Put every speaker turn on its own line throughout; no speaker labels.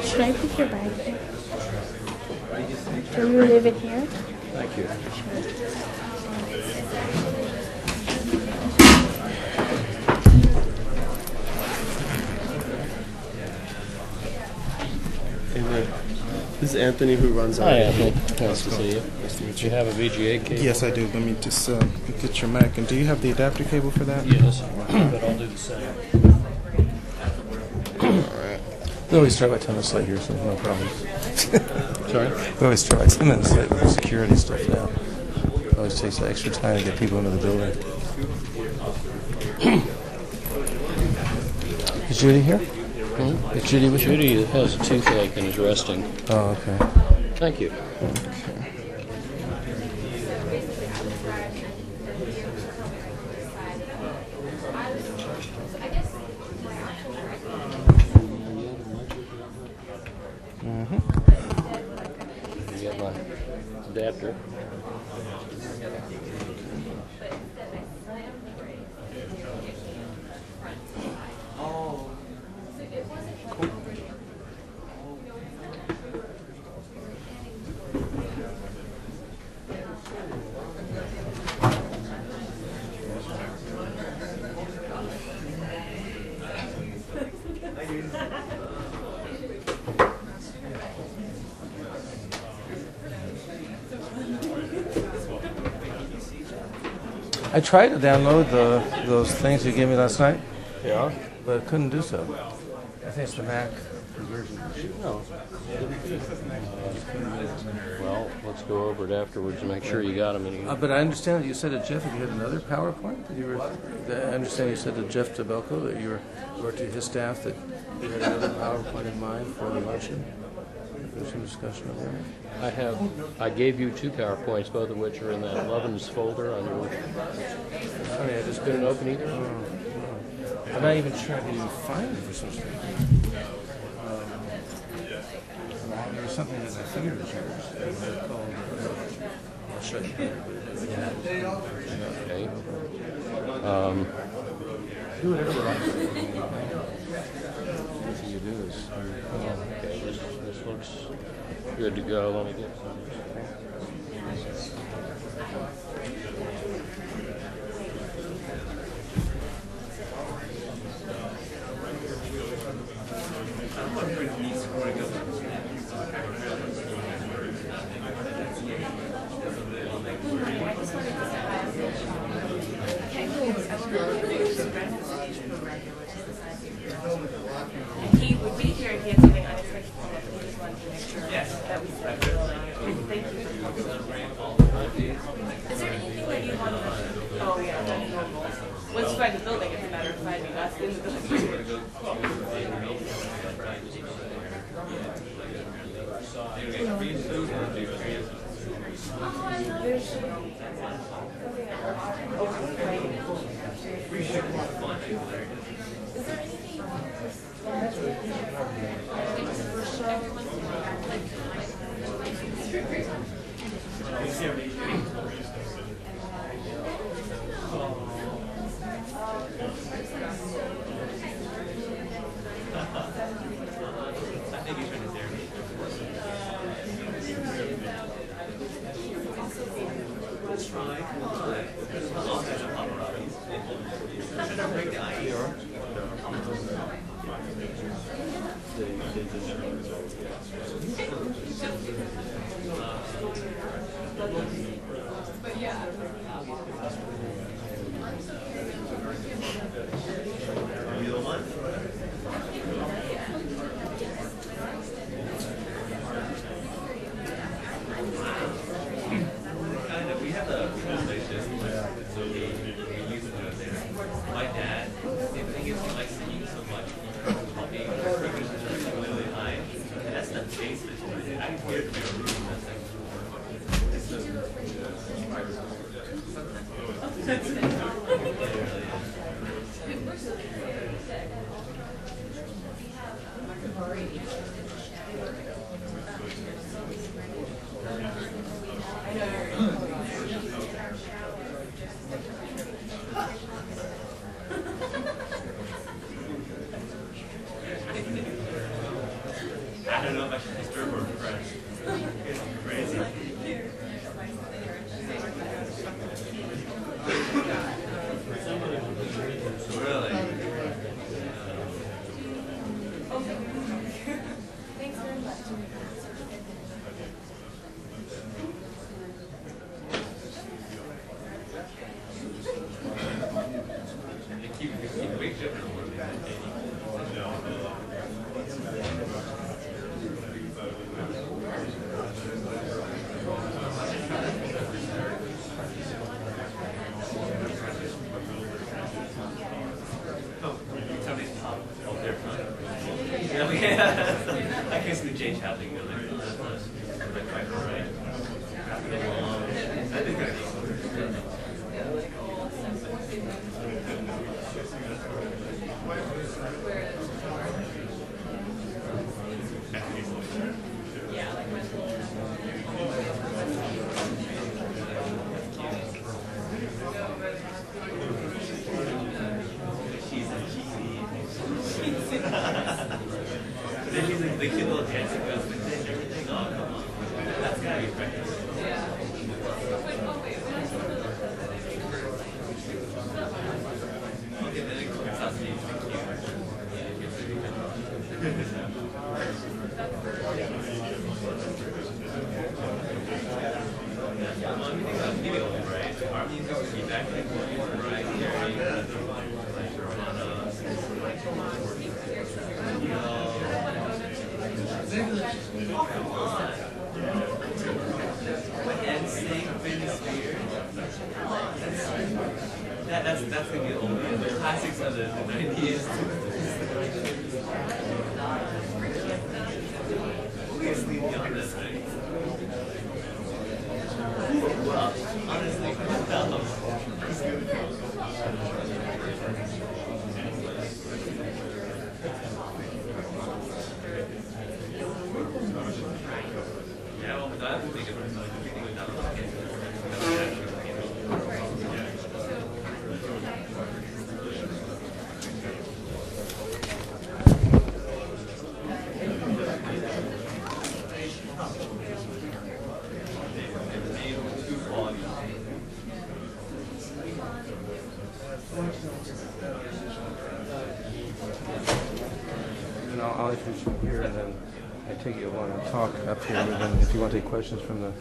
Should I put your bag there? Can we leave it here?
Thank you.
This is Anthony who runs our.
Hi, Anthony. Nice to see you.
Nice to meet
Do
you.
you have a VGA cable?
Yes, I do. Let me just get your Mac. And do you have the adapter cable for that?
Yes, but I'll do the same.
Alright.
We always try by 10 minutes late here, so no problem.
Sorry?
We always try by 10 minutes late with security stuff now. It always takes extra time to get people into the building. Is Judy here?
Hmm?
Is Judy with you?
Judy has a toothache and is resting.
Oh, okay.
Thank you.
Okay.
You got my adapter.
I tried to download those things you gave me last night,
Yeah?
but I couldn't do so. I think it's the Mac version.
No. Well, let's go over it afterwards and make sure you got them.
But I understand that you said to Jeff that you had another PowerPoint. That you were. I understand you said to Jeff Tabelco that you were, or to his staff that you had another PowerPoint in mind for the motion. There's some discussion over there.
I gave you 2 PowerPoints, both of which are in that Lovins folder on your.
Funny, I just
Couldn't open either.
I'm not even sure I can even find it for some reason. There was something that I figured was yours. Called. I'll show you.
Okay.
Do whatever you do is.
Okay, this looks good to go. Let me get some.
He would be here if he had something unexpected come up, and he just wanted to make sure that we said. Thank you. Is there anything that you want to? Oh yeah, that's normal. Once you find the building, it's a matter of finding us in the building.
I don't know if I should disturb her friends. It's crazy. Really?
Thanks very much.
Keep big difference. I guess we change how they go there. That's quite all right. I think dancing goes with it and everything. Oh, come on. That's gotta be practice. Okay, then it sounds to be our music would be back in the variety area. And sing Britney Spears. That's gonna be old. The classics of the 90s. We'll get sleepy on this thing. Well, honestly, yeah, well, that would make it
And I'll introduce you here, and then I take it you'll want to talk up here, and then if you want to take questions from the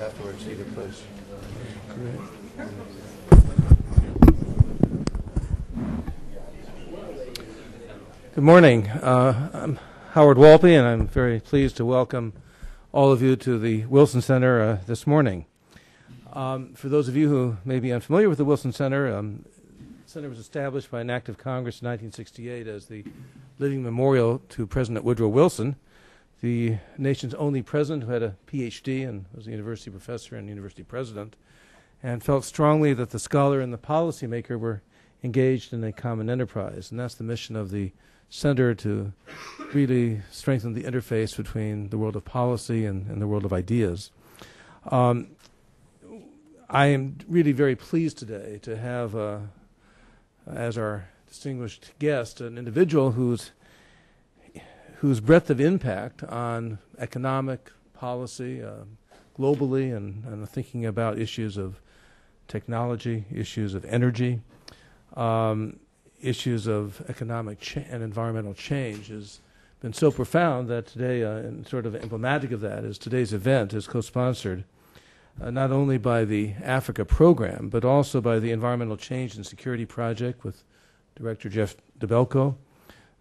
afterwards, either place. Great. Good morning. I'm Howard Walpe, and I'm very pleased to welcome all of you to the Wilson Center this morning. For those of you who may be unfamiliar with the Wilson Center, the Center was established by an act of Congress in 1968 as the living memorial to President Woodrow Wilson, the nation's only president who had a Ph.D. and was a university professor and university president, and felt strongly that the scholar and the policymaker were engaged in a common enterprise. And that's the mission of the Center, to really strengthen the interface between the world of policy and the world of ideas. I am really very pleased today to have as our distinguished guest an individual whose breadth of impact on economic policy globally and thinking about issues of technology, issues of energy, issues of economic and environmental change has been so profound that today, and sort of emblematic of that, is today's event is co-sponsored not only by the Africa program, but also by the Environmental Change and Security Project with Director Jeff DeBelco,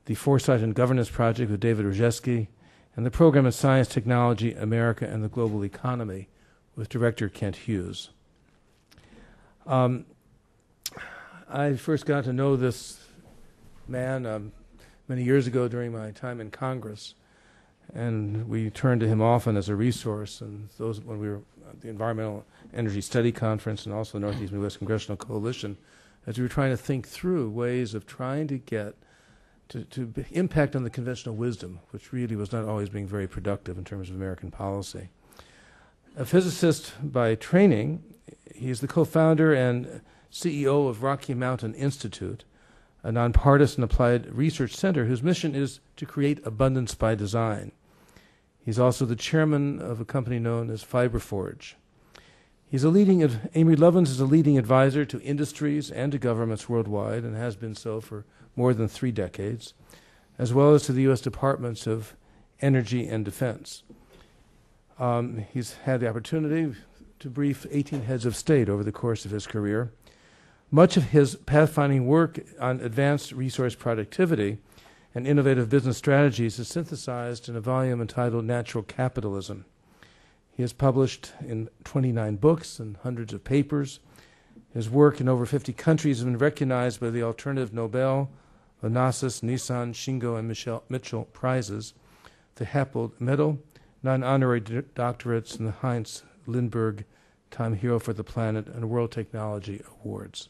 the Foresight and Governance Project with David Rzeski, and the Program in Science, Technology, America, and the Global Economy with Director Kent Hughes. I first got to know this man many years ago during my time in Congress, and we turned to him often as a resource. And those when we were at the Environmental Energy Study Conference and also the Northeast Midwest Congressional Coalition, as we were trying to think through ways of trying to get to impact on the conventional wisdom, which really was not always being very productive in terms of American policy. A physicist by training, he is the co-founder and CEO of Rocky Mountain Institute, a nonpartisan applied research center whose mission is to create abundance by design. He's also the chairman of a company known as FiberForge. Amory Lovins is a leading advisor to industries and to governments worldwide and has been so for more than 3 decades, as well as to the U.S. Departments of Energy and Defense. He's had the opportunity to brief 18 heads of state over the course of his career. Much of his pathfinding work on advanced resource productivity and innovative business strategies is synthesized in a volume entitled Natural Capitalism. He has published in 29 books and hundreds of papers. His work in over 50 countries has been recognized by the Alternative Nobel, Onassis, Nissan, Shingo, and Mitchell prizes, the Hapgood Medal, 9 honorary doctorates, and the Heinz Lindbergh Time Hero for the Planet and World Technology Awards.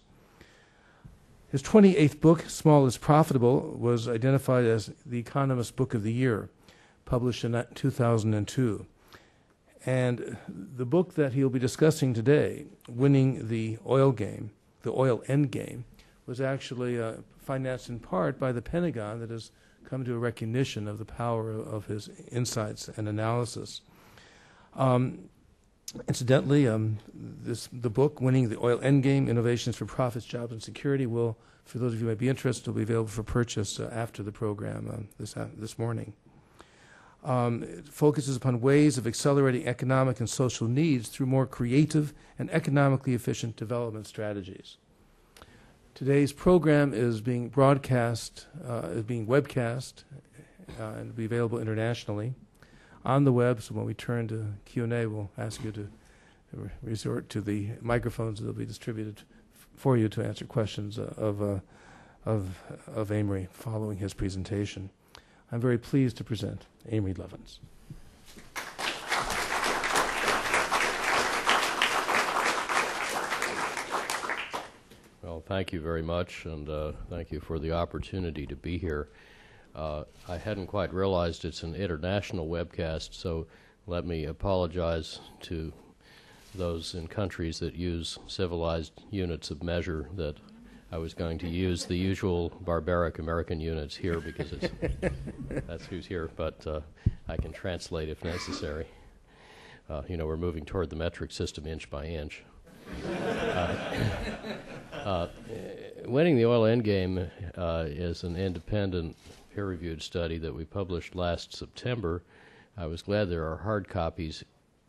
His 28th book, Small is Profitable, was identified as the Economist Book of the Year, published in 2002. And the book that he'll be discussing today, Winning the Oil Game, the Oil Endgame, was actually financed in part by the Pentagon that is come to a recognition of the power of his insights and analysis. Incidentally, the book, Winning the Oil Endgame, Innovations for Profits, Jobs, and Security, will, for those of you who might be interested, will be available for purchase after the program this morning. It focuses upon ways of accelerating economic and social needs through more creative and economically efficient development strategies. Today's program is being broadcast, being webcast, and will be available internationally on the web. So when we turn to Q&A, we'll ask you to resort to the microphones that will be distributed for you to answer questions of Amory following his presentation. I'm very pleased to present Amory Lovins.
Well, thank you very much, and thank you for the opportunity to be here. I hadn't quite realized it's an international webcast, so let me apologize to those in countries that use civilized units of measure that I was going to use the usual barbaric American units here because that's who's here, but I can translate if necessary. We're moving toward the metric system inch by inch. Winning the Oil Endgame is an independent peer-reviewed study that we published last September. I was glad there are hard copies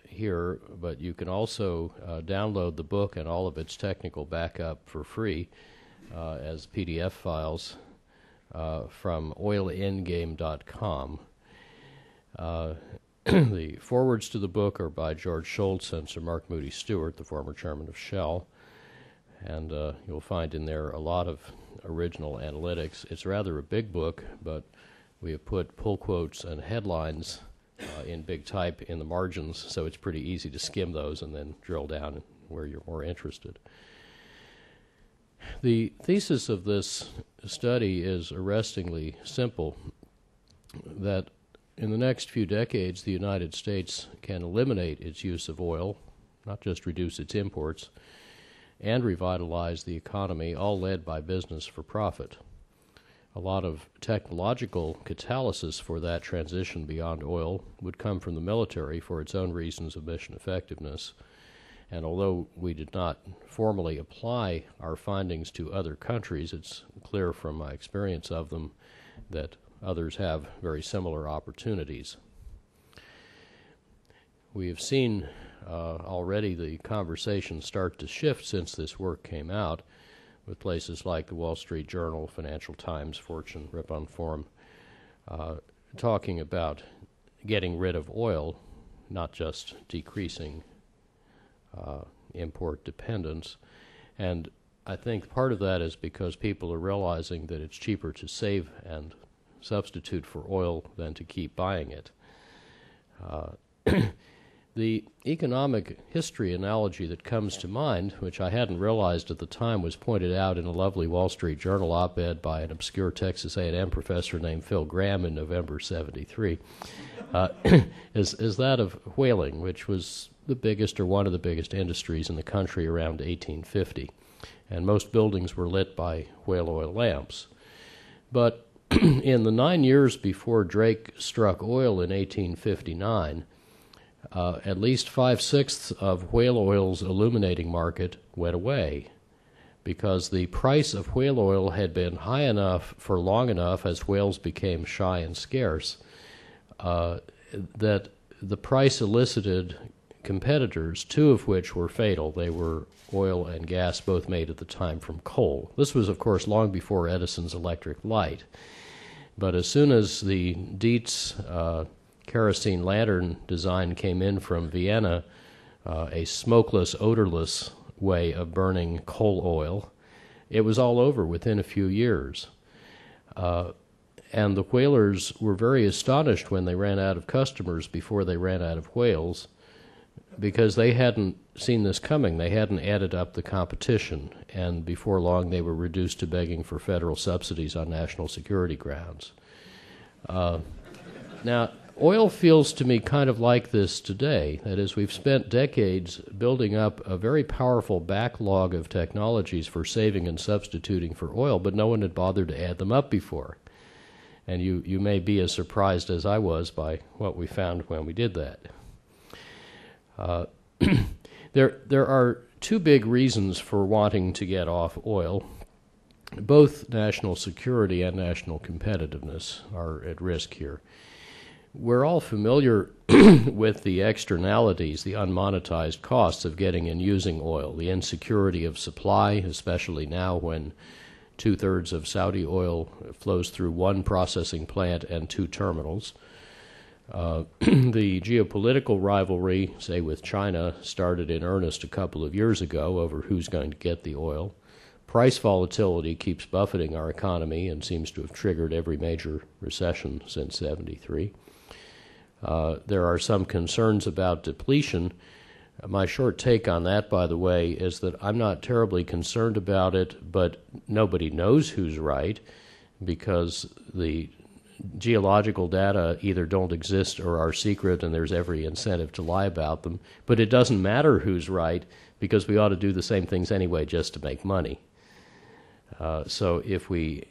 here, but you can also download the book and all of its technical backup for free as PDF files from oilendgame.com. The forwards to the book are by George Schultz and Sir Mark Moody Stewart, the former chairman of Shell, and you'll find in there a lot of original analytics. It's rather a big book, but we have put pull quotes and headlines in big type in the margins, so it's pretty easy to skim those and then drill down where you're more interested. The thesis of this study is arrestingly simple, that in the next few decades the United States can eliminate its use of oil, not just reduce its imports, and revitalize the economy, all led by business for profit. A lot of technological catalysis for that transition beyond oil would come from the military for its own reasons of mission effectiveness. And although we did not formally apply our findings to other countries, it's clear from my experience of them that others have very similar opportunities. We have seen already the conversation start to shift since this work came out, with places like the Wall Street Journal, Financial Times, Fortune, Ripon Forum, talking about getting rid of oil, not just decreasing import dependence. And I think part of that is because people are realizing that it's cheaper to save and substitute for oil than to keep buying it. The economic history analogy that comes to mind, which I hadn't realized at the time, was pointed out in a lovely Wall Street Journal op-ed by an obscure Texas A&M professor named Phil Graham in November '73, is that of whaling, which was the biggest or one of the biggest industries in the country around 1850. And most buildings were lit by whale oil lamps. But in the 9 years before Drake struck oil in 1859, at least 5/6 of whale oil's illuminating market went away because the price of whale oil had been high enough for long enough as whales became shy and scarce that the price elicited competitors, 2 of which were fatal. They were oil and gas, both made at the time from coal. This was, of course, long before Edison's electric light. But as soon as the Dietz kerosene lantern design came in from Vienna, a smokeless, odorless way of burning coal oil, it was all over within a few years. And the whalers were very astonished when they ran out of customers before they ran out of whales, because they hadn't seen this coming. They hadn't added up the competition, and before long they were reduced to begging for federal subsidies on national security grounds. Now, oil feels to me kind of like this today. That is, we've spent decades building up a very powerful backlog of technologies for saving and substituting for oil, but no one had bothered to add them up before. And you may be as surprised as I was by what we found when we did that. There are two big reasons for wanting to get off oil. Both national security and national competitiveness are at risk here. We're all familiar with the externalities, the unmonetized costs of getting and using oil, the insecurity of supply, especially now when 2/3 of Saudi oil flows through one processing plant and 2 terminals. The geopolitical rivalry, say with China, started in earnest a couple of years ago over who's going to get the oil. Price volatility keeps buffeting our economy and seems to have triggered every major recession since '73. There are some concerns about depletion. My short take on that, by the way, is that I'm not terribly concerned about it, but nobody knows who's right because the geological data either don't exist or are secret, and there's every incentive to lie about them. But it doesn't matter who's right because we ought to do the same things anyway just to make money. So if we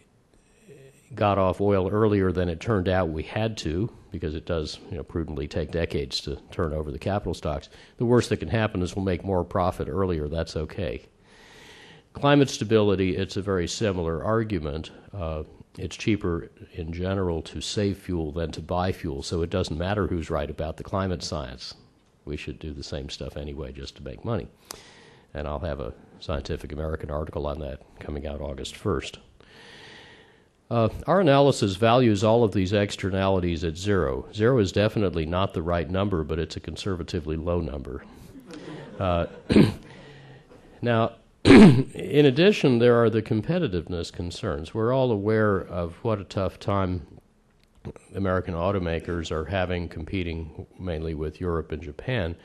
got off oil earlier than it turned out we had to, because it does prudently take decades to turn over the capital stocks, the worst that can happen is we'll make more profit earlier. That's okay. Climate stability, it's a very similar argument. It's cheaper in general to save fuel than to buy fuel, so it doesn't matter who's right about the climate science. We should do the same stuff anyway just to make money. And I'll have a Scientific American article on that coming out August 1st. Our analysis values all of these externalities at 0. 0 is definitely not the right number, but it's a conservatively low number. Now, in addition, there are the competitiveness concerns. We're all aware of what a tough time American automakers are having competing mainly with Europe and Japan.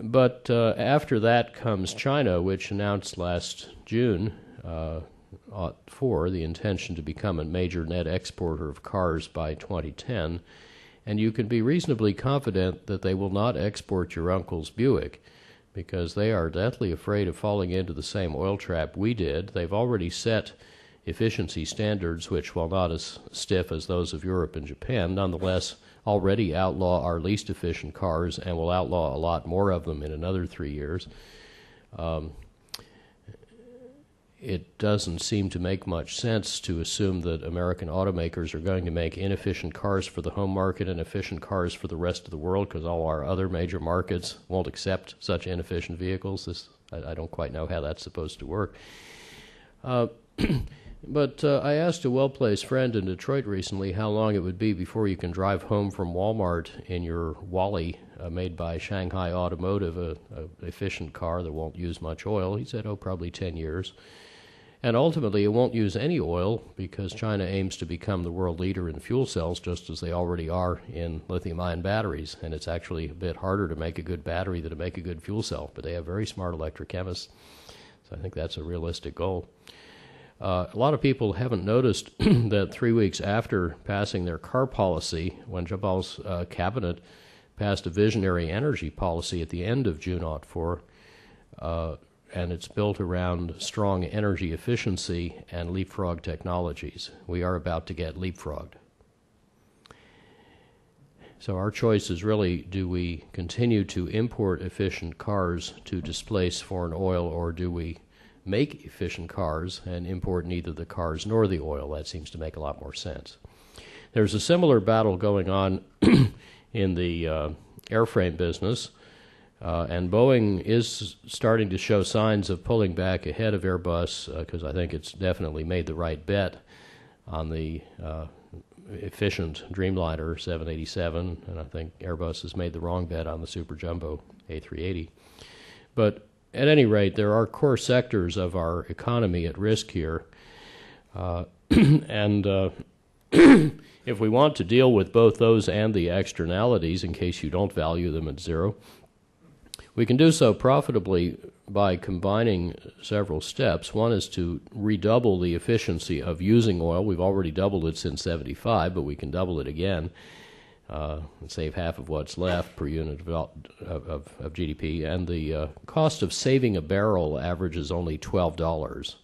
But after that comes China, which announced last June for the intention to become a major net exporter of cars by 2010, and you can be reasonably confident that they will not export your uncle's Buick because they are deathly afraid of falling into the same oil trap we did. They've already set efficiency standards which, while not as stiff as those of Europe and Japan, nonetheless already outlaw our least efficient cars and will outlaw a lot more of them in another 3 years. It doesn't seem to make much sense to assume that American automakers are going to make inefficient cars for the home market and efficient cars for the rest of the world because all our other major markets won't accept such inefficient vehicles. I don't quite know how that's supposed to work. But I asked a well-placed friend in Detroit recently how long it would be before you can drive home from Walmart in your Wally made by Shanghai Automotive, a efficient car that won't use much oil. He said, probably 10 years. And ultimately, it won't use any oil because China aims to become the world leader in fuel cells, just as they already are in lithium-ion batteries. And it's actually a bit harder to make a good battery than to make a good fuel cell. But they have very smart electrochemists, so I think that's a realistic goal. A lot of people haven't noticed that 3 weeks after passing their car policy, when Jabal's cabinet passed a visionary energy policy at the end of June '04, and it's built around strong energy efficiency and leapfrog technologies. We are about to get leapfrogged. So our choice is really, do we continue to import efficient cars to displace foreign oil, or do we make efficient cars and import neither the cars nor the oil? That seems to make a lot more sense. There's a similar battle going on in the airframe business. And Boeing is starting to show signs of pulling back ahead of Airbus because I think it's definitely made the right bet on the efficient Dreamliner 787, and I think Airbus has made the wrong bet on the Super Jumbo A380. But at any rate, there are core sectors of our economy at risk here, and if we want to deal with both those and the externalities, in case you don't value them at 0, we can do so profitably by combining several steps. One is to redouble the efficiency of using oil. We've already doubled it since '75, but we can double it again and save half of what's left per unit of GDP. And the cost of saving a barrel averages only $12.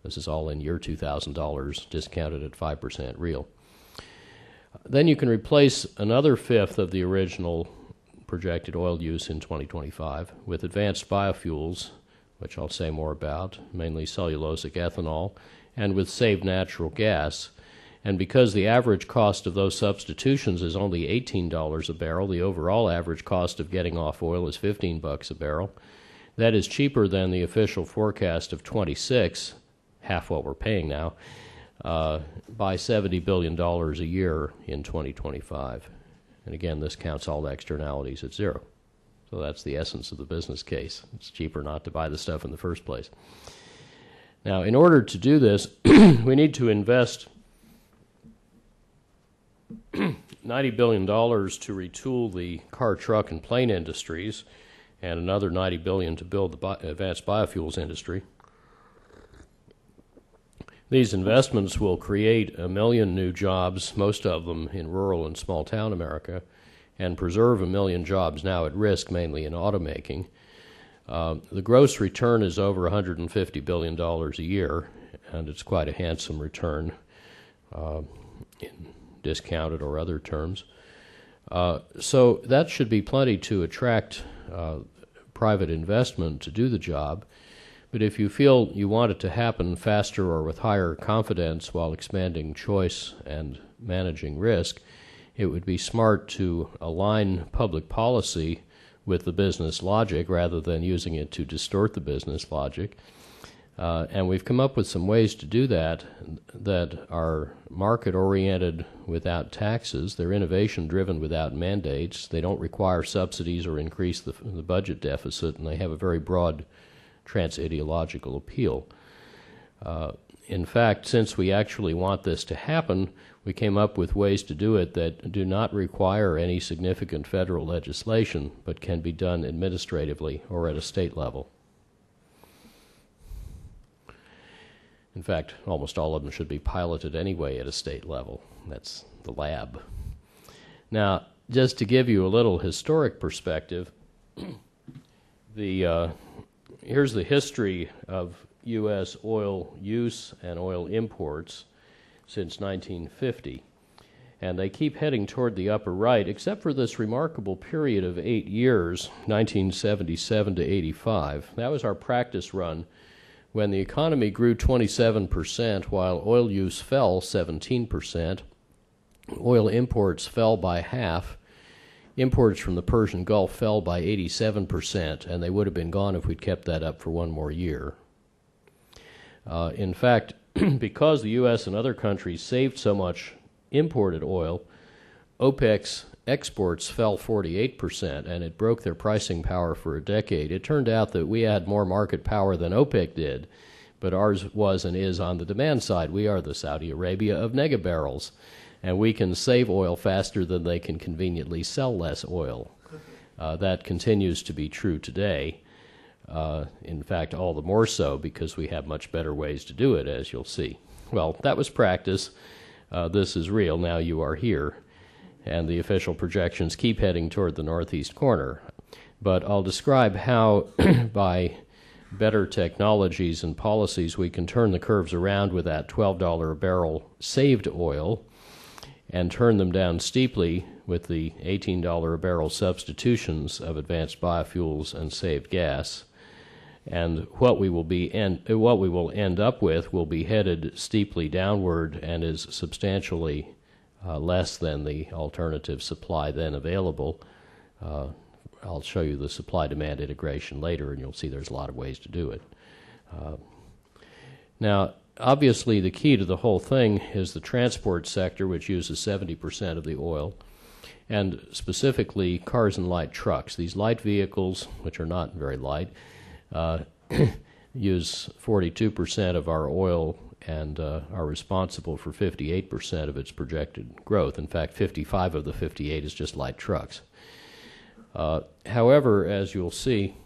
This is all in year $2,000, discounted at 5% real. Then you can replace another fifth of the original projected oil use in 2025 with advanced biofuels, which I'll say more about, mainly cellulosic ethanol, and with saved natural gas. And because the average cost of those substitutions is only $18 a barrel, the overall average cost of getting off oil is $15 a barrel. That is cheaper than the official forecast of 26, half what we're paying now, by $70 billion a year in 2025. And again, this counts all the externalities at zero. So that's the essence of the business case. It's cheaper not to buy the stuff in the first place. Now, in order to do this, we need to invest $90 billion to retool the car, truck, and plane industries, and another $90 billion to build the advanced biofuels industry. These investments will create 1 million new jobs, most of them in rural and small town America, and preserve 1 million jobs now at risk, mainly in automaking. The gross return is over $150 billion a year, and it's quite a handsome return in discounted or other terms. So that should be plenty to attract private investment to do the job. But if you feel you want it to happen faster or with higher confidence while expanding choice and managing risk, it would be smart to align public policy with the business logic rather than using it to distort the business logic. And we've come up with some ways to do that that are market-oriented without taxes. They're innovation-driven without mandates. They don't require subsidies or increase the budget deficit, and they have a very broad trans-ideological appeal. In fact, since we actually want this to happen, we came up with ways to do it that do not require any significant federal legislation, but can be done administratively or at a state level. In fact, almost all of them should be piloted anyway at a state level. That's the lab. Now, just to give you a little historic perspective, here's the history of U.S. oil use and oil imports since 1950. And they keep heading toward the upper right, except for this remarkable period of 8 years, 1977 to 85. That was our practice run when the economy grew 27% while oil use fell 17%. Oil imports fell by half. Imports from the Persian Gulf fell by 87%, and they would have been gone if we'd kept that up for one more year. In fact, because the U.S. and other countries saved so much imported oil, OPEC's exports fell 48%, and it broke their pricing power for a decade. It turned out that we had more market power than OPEC did, but ours was and is on the demand side. We are the Saudi Arabia of negabarrels, and we can save oil faster than they can conveniently sell less oil. That continues to be true today. In fact, all the more so because we have much better ways to do it, as you'll see. Well, that was practice. This is real. Now you are here. And the official projections keep heading toward the northeast corner. But I'll describe how, by better technologies and policies, we can turn the curves around with that $12 a barrel saved oil and turn them down steeply with the $18 a barrel substitutions of advanced biofuels and saved gas. And what we will end up with will be headed steeply downward and is substantially less than the alternative supply then available. I'll show you the supply-demand integration later, and you'll see there's a lot of ways to do it. Now, obviously, the key to the whole thing is the transport sector, which uses 70% of the oil, and specifically cars and light trucks. These light vehicles, which are not very light, use 42% of our oil and are responsible for 58% of its projected growth. In fact, 55 of the 58 is just light trucks. However, as you'll see,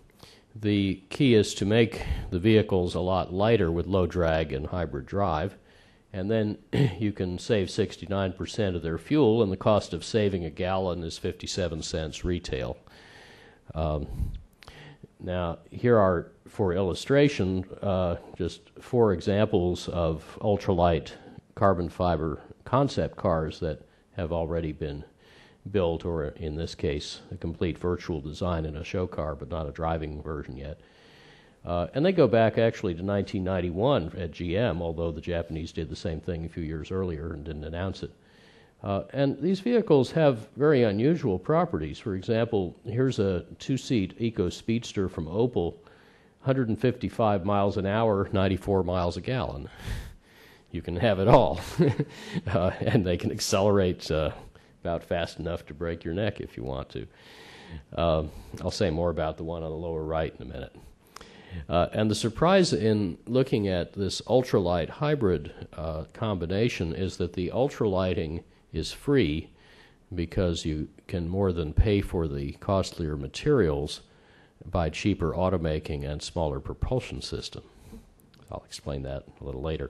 the key is to make the vehicles a lot lighter with low drag and hybrid drive, and then you can save 69% of their fuel, and the cost of saving a gallon is 57 cents retail. Now, here are, for illustration, just 4 examples of ultralight carbon fiber concept cars that have already been built, or in this case, a complete virtual design in a show car, but not a driving version yet. And they go back actually to 1991 at GM, although the Japanese did the same thing a few years earlier and didn't announce it. And these vehicles have very unusual properties. For example, here's a 2-seat Eco Speedster from Opel, 155 miles an hour, 94 miles a gallon. You can have it all. And they can accelerate about fast enough to break your neck if you want to. I'll say more about the one on the lower right in a minute. And the surprise in looking at this ultralight hybrid combination is that the ultralighting is free because you can more than pay for the costlier materials by cheaper automaking and smaller propulsion system. I'll explain that a little later.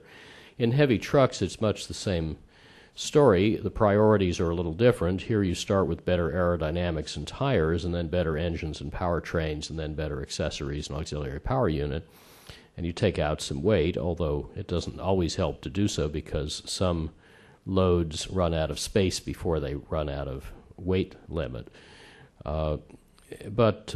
In heavy trucks, it's much the same story. The priorities are a little different. Here you start with better aerodynamics and tires, and then better engines and powertrains, and then better accessories and auxiliary power unit. And you take out some weight, although it doesn't always help to do so because some loads run out of space before they run out of weight limit. But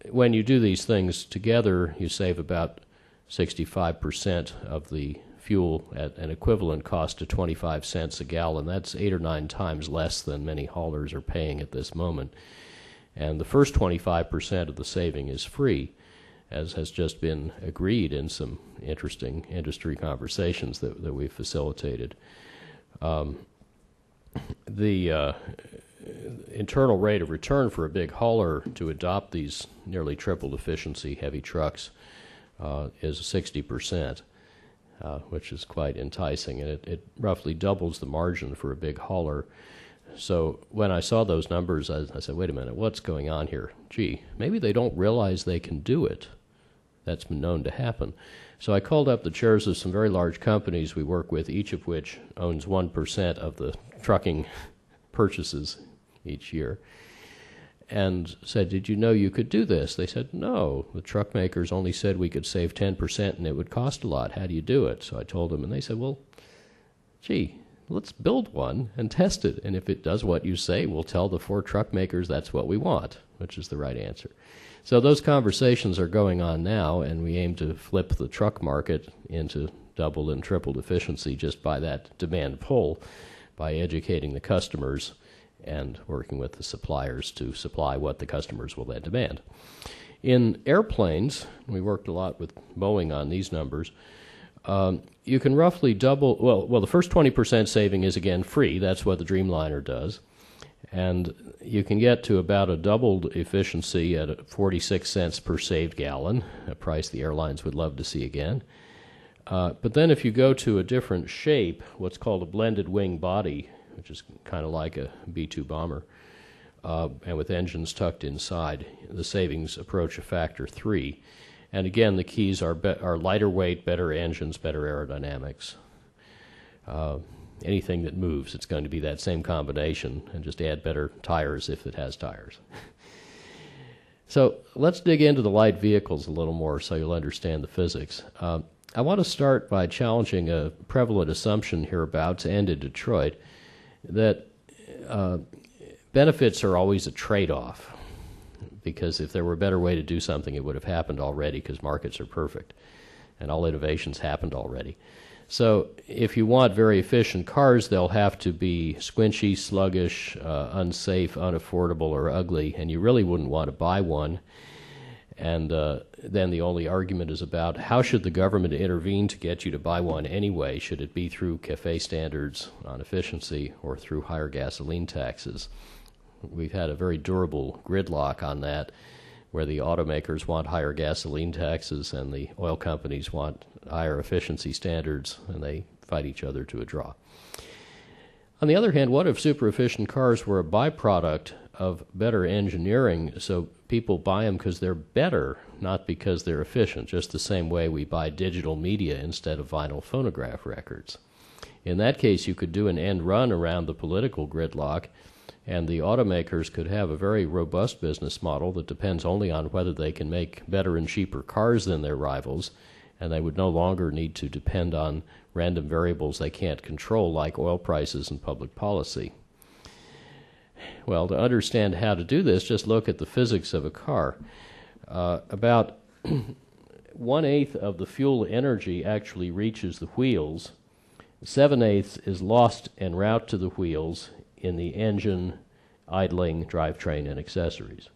when you do these things together, you save about 65% of the fuel at an equivalent cost of 25 cents a gallon. That's 8 or 9 times less than many haulers are paying at this moment. And the first 25% of the saving is free, as has just been agreed in some interesting industry conversations that we've facilitated. The internal rate of return for a big hauler to adopt these nearly triple efficiency heavy trucks is 60%. Which is quite enticing, and it roughly doubles the margin for a big hauler. So when I saw those numbers, I said, wait a minute, what's going on here? Gee, maybe they don't realize they can do it. That's been known to happen. So I called up the chairs of some very large companies we work with, each of which owns 1% of the trucking purchases each year, and said, did you know you could do this? They said, no, the truck makers only said we could save 10% and it would cost a lot. How do you do it? So I told them, and they said, well, gee, let's build one and test it. And if it does what you say, we'll tell the 4 truck makers that's what we want, which is the right answer. So those conversations are going on now, and we aim to flip the truck market into double and triple efficiency just by that demand pull, by educating the customers and working with the suppliers to supply what the customers will then demand. In airplanes, we worked a lot with Boeing on these numbers, you can roughly double, well, the first 20% saving is again free, that's what the Dreamliner does, and you can get to about a doubled efficiency at 46 cents per saved gallon, a price the airlines would love to see again. But then if you go to a different shape, what's called a blended wing body, which is kind of like a B-2 bomber, and with engines tucked inside, the savings approach a factor 3. And again, the keys are lighter weight, better engines, better aerodynamics. Anything that moves, it's going to be that same combination, and just add better tires if it has tires. So let's dig into the light vehicles a little more so you'll understand the physics. I want to start by challenging a prevalent assumption hereabouts and in Detroit that benefits are always a trade-off, because if there were a better way to do something, it would have happened already, because markets are perfect and all innovations happened already. So if you want very efficient cars, they'll have to be squinchy, sluggish, unsafe, unaffordable, or ugly, and you really wouldn't want to buy one. And then the only argument is about how should the government intervene to get you to buy one anyway? Should it be through CAFE standards on efficiency or through higher gasoline taxes? We've had a very durable gridlock on that, where the automakers want higher gasoline taxes and the oil companies want higher efficiency standards, and they fight each other to a draw. On the other hand, what if super efficient cars were a byproduct of better engineering, so people buy them because they're better, not because they're efficient, just the same way we buy digital media instead of vinyl phonograph records? In that case, you could do an end run around the political gridlock And the automakers could have a very robust business model that depends only on whether they can make better and cheaper cars than their rivals, and they would no longer need to depend on random variables they can't control, like oil prices and public policy. Well, to understand how to do this, just look at the physics of a car. About 1/8 of the fuel energy actually reaches the wheels. 7/8 is lost en route to the wheels in the engine, idling, drivetrain, and accessories.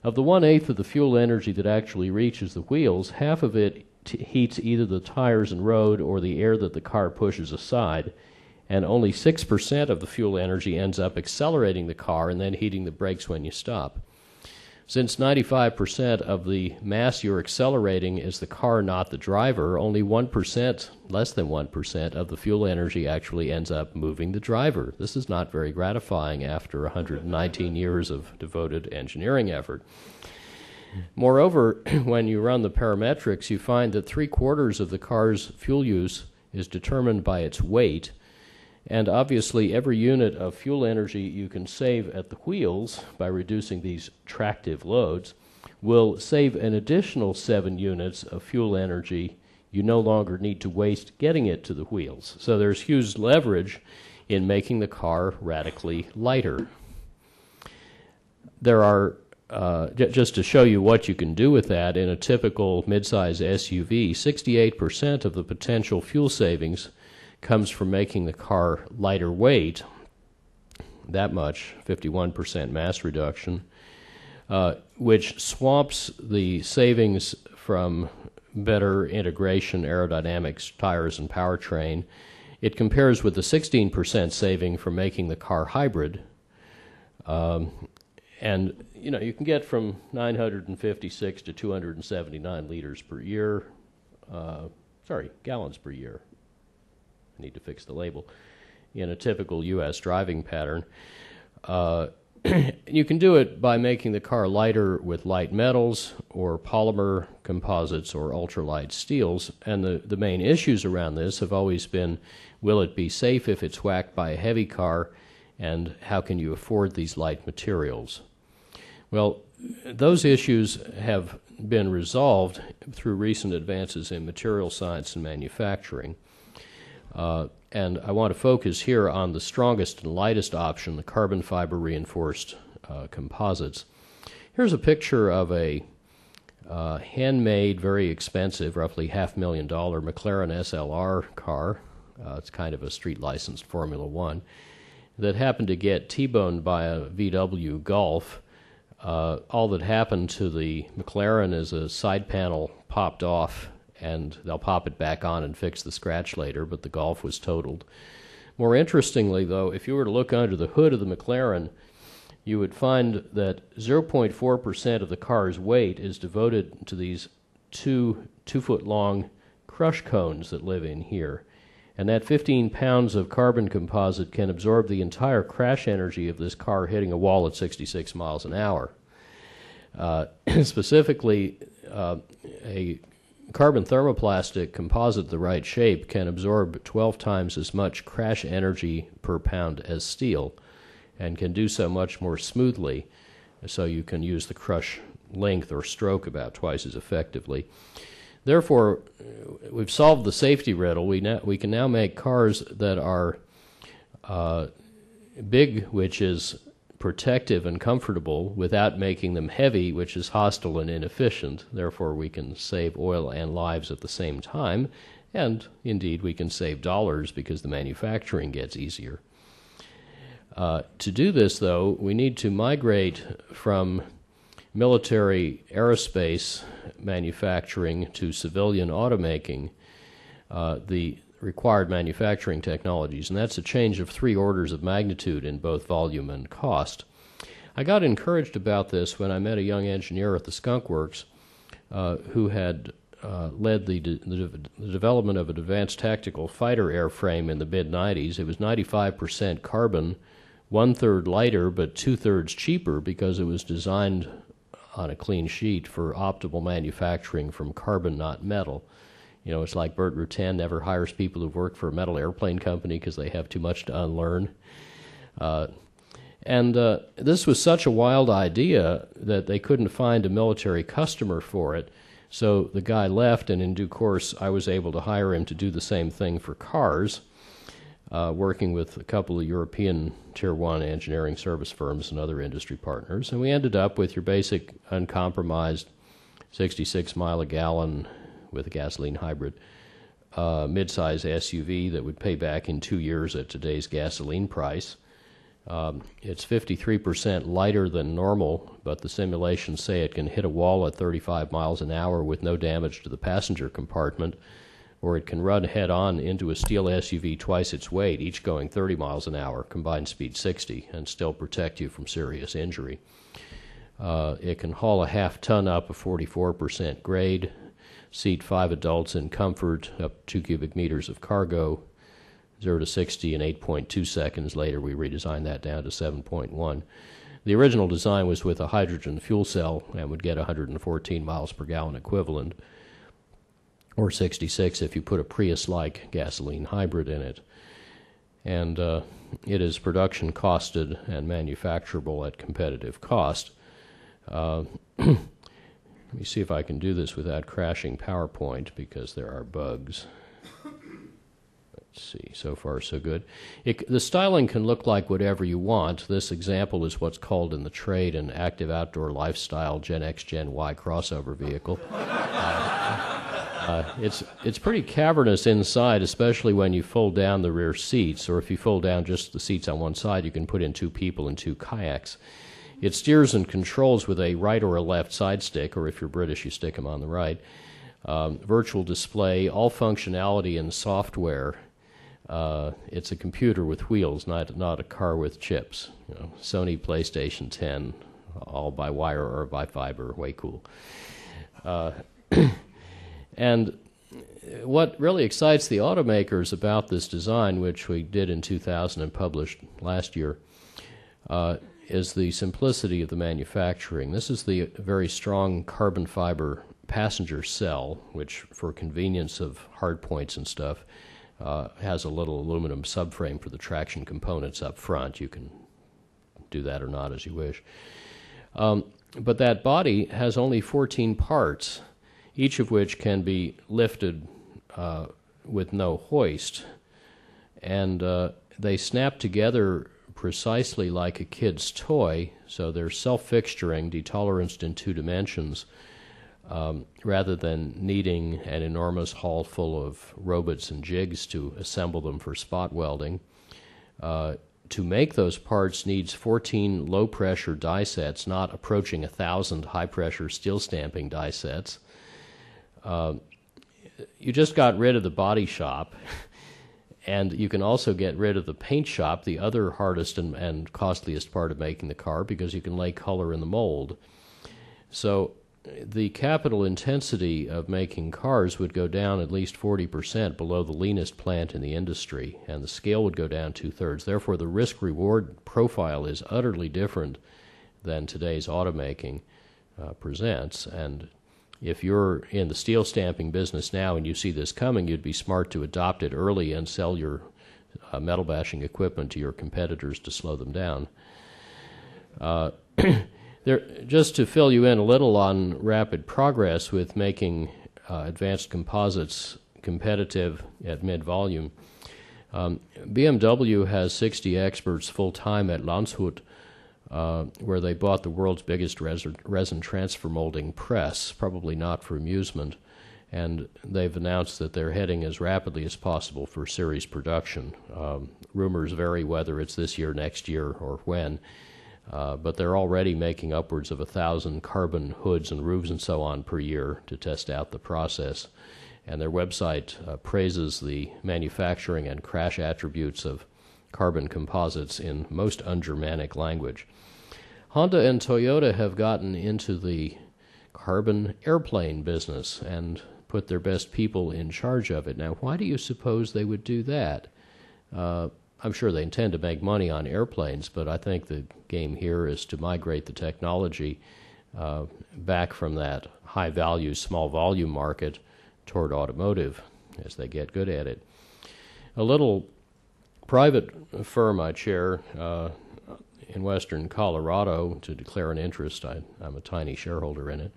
Of the 1/8 of the fuel energy that actually reaches the wheels, half of it heats either the tires and road or the air that the car pushes aside, and only 6% of the fuel energy ends up accelerating the car and then heating the brakes when you stop. Since 95% of the mass you're accelerating is the car, not the driver, only 1%, less than 1% of the fuel energy actually ends up moving the driver. This is not very gratifying after 119 years of devoted engineering effort. Moreover, when you run the parametrics, you find that 3/4 of the car's fuel use is determined by its weight, and obviously every unit of fuel energy you can save at the wheels by reducing these tractive loads will save an additional 7 units of fuel energy you no longer need to waste getting it to the wheels. So there's huge leverage in making the car radically lighter. There are, just to show you what you can do with that, in a typical midsize SUV, 68% of the potential fuel savings comes from making the car lighter weight, that much, 51% mass reduction, which swamps the savings from better integration, aerodynamics, tires, and powertrain. It compares with the 16% saving from making the car hybrid. And, you know, you can get from 956 to 279 liters per year, gallons per year. I need to fix the label, in a typical U.S. driving pattern. You can do it by making the car lighter with light metals or polymer composites or ultralight steels. And the main issues around this have always been, will it be safe if it's whacked by a heavy car, and how can you afford these light materials? Well, those issues have been resolved through recent advances in material science and manufacturing. And I want to focus here on the strongest and lightest option, the carbon fiber reinforced composites. Here's a picture of a handmade, very expensive, roughly $500,000 McLaren SLR car. It's kind of a street licensed Formula One that happened to get T-boned by a VW Golf. All that happened to the McLaren is a side panel popped off, and they'll pop it back on and fix the scratch later, but the Golf was totaled. More interestingly, though, if you were to look under the hood of the McLaren, you would find that 0.4% of the car's weight is devoted to these two-foot-long crush cones that live in here. And that 15 pounds of carbon composite can absorb the entire crash energy of this car hitting a wall at 66 miles an hour. Specifically, a carbon thermoplastic composite the right shape can absorb 12 times as much crash energy per pound as steel, and can do so much more smoothly, so you can use the crush length or stroke about twice as effectively. Therefore, we've solved the safety riddle. We can now make cars that are big, which is protective and comfortable, without making them heavy, which is hostile and inefficient. Therefore, we can save oil and lives at the same time, and indeed we can save dollars because the manufacturing gets easier. To do this, though, we need to migrate from military aerospace manufacturing to civilian automaking, the required manufacturing technologies, and that's a change of 3 orders of magnitude in both volume and cost. I got encouraged about this when I met a young engineer at the Skunk Works who had led the development of an advanced tactical fighter airframe in the mid-90s. It was 95% carbon, 1/3 lighter, but 2/3 cheaper because it was designed on a clean sheet for optimal manufacturing from carbon, not metal. You know, it's like Burt Rutan never hires people who've worked for a metal airplane company because they have too much to unlearn. And this was such a wild idea that they couldn't find a military customer for it. So the guy left, and in due course, I was able to hire him to do the same thing for cars, working with a couple of European Tier 1 engineering service firms and other industry partners. And we ended up with your basic uncompromised 66 mile a gallon with a gasoline hybrid mid-size SUV that would pay back in 2 years at today's gasoline price. It's 53% lighter than normal, but the simulations say it can hit a wall at 35 miles an hour with no damage to the passenger compartment, or it can run head-on into a steel SUV twice its weight, each going 30 miles an hour, combined speed 60, and still protect you from serious injury. It can haul a half-ton up a 44% grade, seat 5 adults in comfort, up 2 cubic meters of cargo, 0 to 60 in 8.2 seconds. Later, we redesigned that down to 7.1. The original design was with a hydrogen fuel cell and would get 114 miles per gallon equivalent, or 66 if you put a Prius-like gasoline hybrid in it. And it is production costed and manufacturable at competitive cost. Let me see if I can do this without crashing PowerPoint, because there are bugs. Let's see, so far so good. The styling can look like whatever you want. This example is what's called in the trade an active outdoor lifestyle Gen X, Gen Y crossover vehicle. It's pretty cavernous inside, especially when you fold down the rear seats, or if you fold down just the seats on one side, you can put in 2 people and 2 kayaks. It steers and controls with a right or a left side stick, or if you're British, you stick them on the right. Virtual display, all functionality and software. It's a computer with wheels, not a car with chips. You know, Sony PlayStation 10, all by wire or by fiber, way cool. And what really excites the automakers about this design, which we did in 2000 and published last year, is the simplicity of the manufacturing. This is the very strong carbon fiber passenger cell, which for convenience of hard points and stuff, has a little aluminum subframe for the traction components up front. You can do that or not as you wish. But that body has only 14 parts, each of which can be lifted with no hoist. And they snap together precisely like a kid's toy, so they're self-fixturing, detoleranced in 2 dimensions, rather than needing an enormous hall full of robots and jigs to assemble them for spot welding. To make those parts needs 14 low-pressure die sets, not approaching 1,000 high-pressure steel stamping die sets. You just got rid of the body shop, and you can also get rid of the paint shop, the other hardest and costliest part of making the car, because you can lay color in the mold. So the capital intensity of making cars would go down at least 40% below the leanest plant in the industry, and the scale would go down 2/3. Therefore, the risk-reward profile is utterly different than today's automaking presents. And if you're in the steel stamping business now and you see this coming, you'd be smart to adopt it early and sell your metal bashing equipment to your competitors to slow them down. Just to fill you in a little on rapid progress with making advanced composites competitive at mid-volume, BMW has 60 experts full-time at Landshut, where they bought the world's biggest resin transfer molding press, probably not for amusement, and they've announced that they're heading as rapidly as possible for series production. Rumors vary whether it's this year, next year, or when, but they're already making upwards of 1,000 carbon hoods and roofs and so on per year to test out the process. And their website praises the manufacturing and crash attributes of carbon composites in most un-Germanic language. Honda and Toyota have gotten into the carbon airplane business and put their best people in charge of it. Now, why do you suppose they would do that? I'm sure they intend to make money on airplanes, but I think the game here is to migrate the technology back from that high-value, small-volume market toward automotive as they get good at it. A little private firm I chair in western Colorado to declare an interest. I'm a tiny shareholder in it.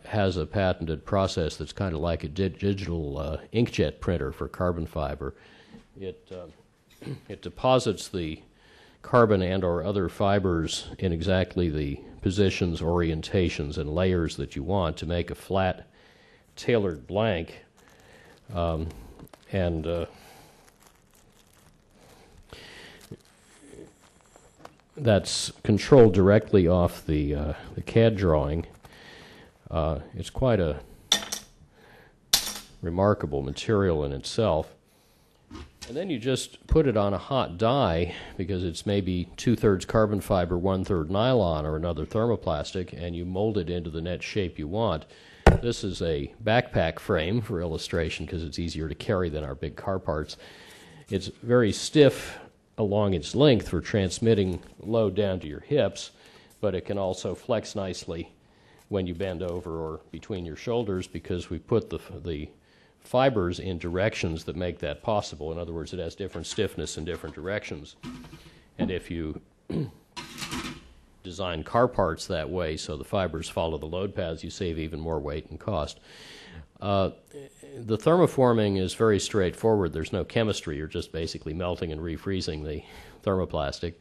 Has a patented process that's kind of like a digital inkjet printer for carbon fiber. It deposits the carbon and or other fibers in exactly the positions, orientations, and layers that you want to make a flat, tailored blank. That's controlled directly off the CAD drawing. It's quite a remarkable material in itself. And then you just put it on a hot die, because it's maybe 2/3 carbon fiber, 1/3 nylon, or another thermoplastic, and you mold it into the net shape you want. This is a backpack frame for illustration because it's easier to carry than our big car parts. It's very stiff along its length for transmitting load down to your hips, but it can also flex nicely when you bend over or between your shoulders, because we put the fibers in directions that make that possible. In other words, it has different stiffness in different directions. And if you design car parts that way so the fibers follow the load paths, you save even more weight and cost. The thermoforming is very straightforward. There's no chemistry. You're just basically melting and refreezing the thermoplastic.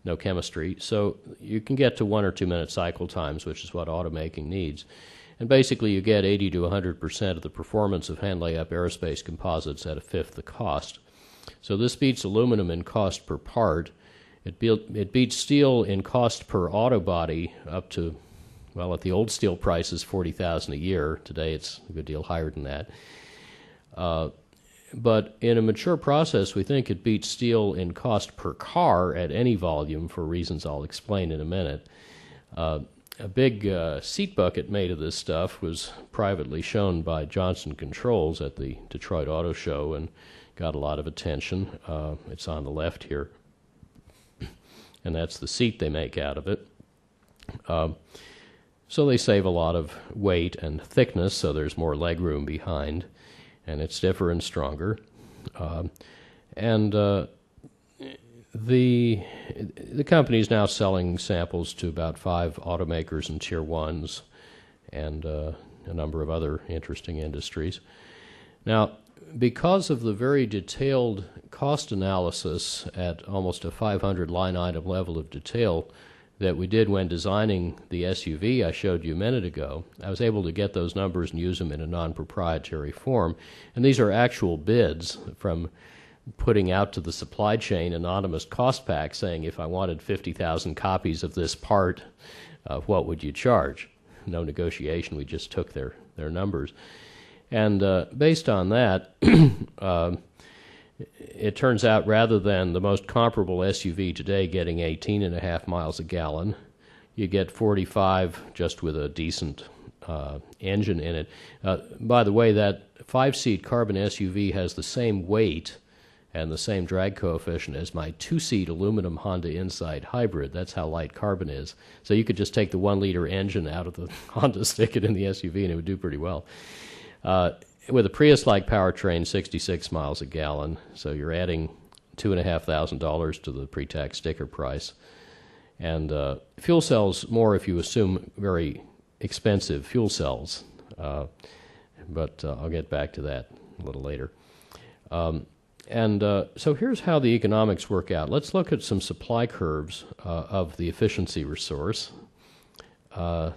No chemistry. So you can get to 1 or 2 minute cycle times, which is what automaking needs. And basically you get 80 to 100% of the performance of hand layup aerospace composites at a fifth the cost. So this beats aluminum in cost per part. It beats steel in cost per auto body up to, well, at the old steel price is $40,000 a year. Today it's a good deal higher than that. But in a mature process, we think it beats steel in cost per car at any volume for reasons I'll explain in a minute. A big seat bucket made of this stuff was privately shown by Johnson Controls at the Detroit Auto Show and got a lot of attention. It's on the left here. And that's the seat they make out of it. So they save a lot of weight and thickness, so there's more leg room behind, and it's stiffer and stronger. The company is now selling samples to about 5 automakers and tier 1s and a number of other interesting industries. Now, because of the very detailed cost analysis at almost a 500 line item level of detail that we did when designing the SUV I showed you a minute ago, I was able to get those numbers and use them in a non-proprietary form. And these are actual bids from putting out to the supply chain anonymous cost pack saying, if I wanted 50,000 copies of this part, what would you charge? No negotiation, we just took their numbers. And based on that, it turns out rather than the most comparable SUV today getting 18.5 miles a gallon, you get 45 just with a decent engine in it. By the way, that 5-seat carbon SUV has the same weight and the same drag coefficient as my 2-seat aluminum Honda Insight hybrid. That's how light carbon is. So you could just take the 1-liter engine out of the Honda, stick it in the SUV, and it would do pretty well. With a Prius-like powertrain, 66 miles a gallon, so you're adding $2,500 to the pre-tax sticker price. And fuel cells more if you assume very expensive fuel cells, but I'll get back to that a little later. So here's how the economics work out. Let's look at some supply curves of the efficiency resource. That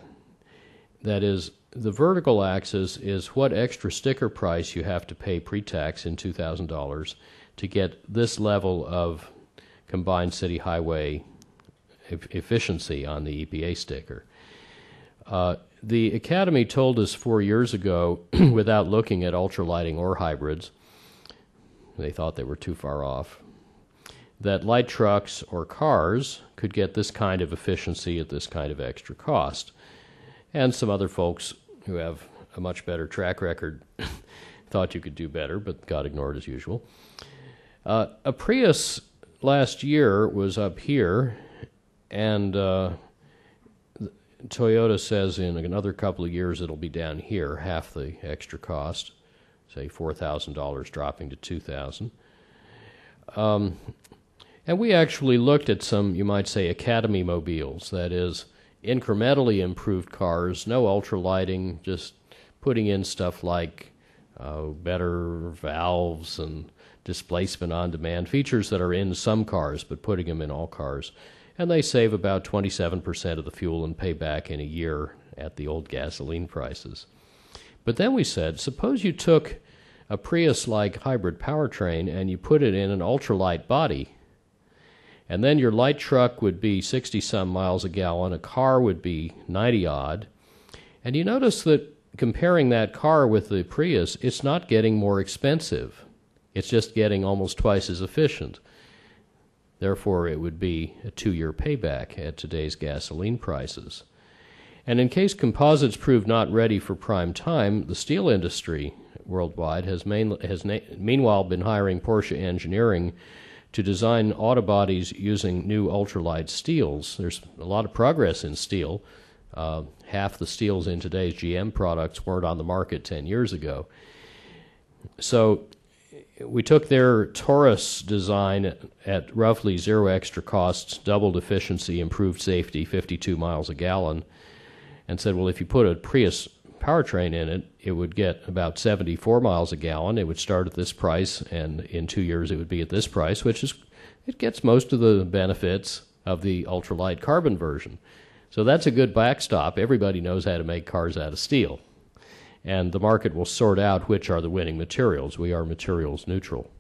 is, the vertical axis is what extra sticker price you have to pay pre-tax in $2,000 to get this level of combined city highway efficiency on the EPA sticker. The Academy told us 4 years ago, without looking at ultralighting or hybrids, they thought they were too far off, that light trucks or cars could get this kind of efficiency at this kind of extra cost. And some other folks who have a much better track record thought you could do better, but got ignored as usual. A Prius last year was up here, and Toyota says in another couple of years it'll be down here, half the extra cost, say $4,000 dropping to $2,000. And we actually looked at some, you might say, academy mobiles, that is, incrementally improved cars, no ultralighting, just putting in stuff like better valves and displacement on demand, features that are in some cars, but putting them in all cars. And they save about 27% of the fuel and pay back in a year at the old gasoline prices. But then we said, suppose you took a Prius-like hybrid powertrain and you put it in an ultralight body, and then your light truck would be 60-some miles a gallon, a car would be 90-odd, and you notice that comparing that car with the Prius, it's not getting more expensive. It's just getting almost twice as efficient. Therefore, it would be a 2-year payback at today's gasoline prices. And in case composites prove not ready for prime time, the steel industry worldwide has meanwhile been hiring Porsche Engineering to design autobodies using new ultralight steels. There's a lot of progress in steel. Half the steels in today's GM products weren't on the market 10 years ago. So we took their Taurus design at roughly zero extra costs, doubled efficiency, improved safety, 52 miles a gallon, and said, well, if you put a Prius powertrain in it, it would get about 74 miles a gallon. It would start at this price, and in 2 years it would be at this price, which is, it gets most of the benefits of the ultralight carbon version. So that's a good backstop. Everybody knows how to make cars out of steel. And the market will sort out which are the winning materials. We are materials neutral.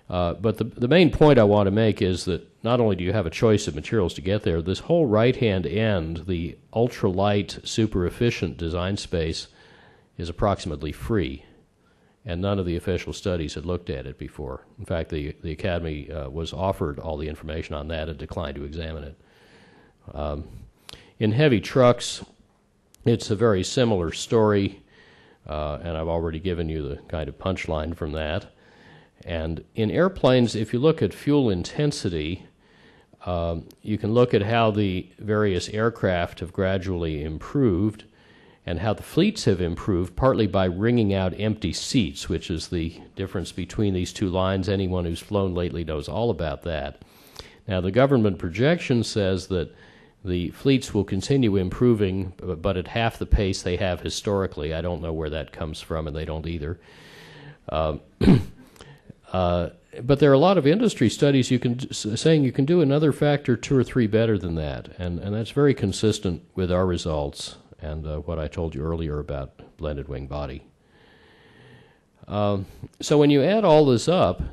But the main point I want to make is that not only do you have a choice of materials to get there, this whole right-hand end, the ultralight, super efficient design space, is approximately free. And none of the official studies had looked at it before. In fact, the Academy was offered all the information on that and declined to examine it. In heavy trucks, it's a very similar story, and I've already given you the kind of punchline from that. And in airplanes, if you look at fuel intensity, you can look at how the various aircraft have gradually improved and how the fleets have improved, partly by wringing out empty seats, which is the difference between these two lines. Anyone who's flown lately knows all about that. Now, the government projection says that the fleets will continue improving, but at half the pace they have historically. I don't know where that comes from, and they don't either. But there are a lot of industry studies saying you can do another factor 2 or 3 better than that, and that's very consistent with our results and what I told you earlier about blended wing body. So when you add all this up,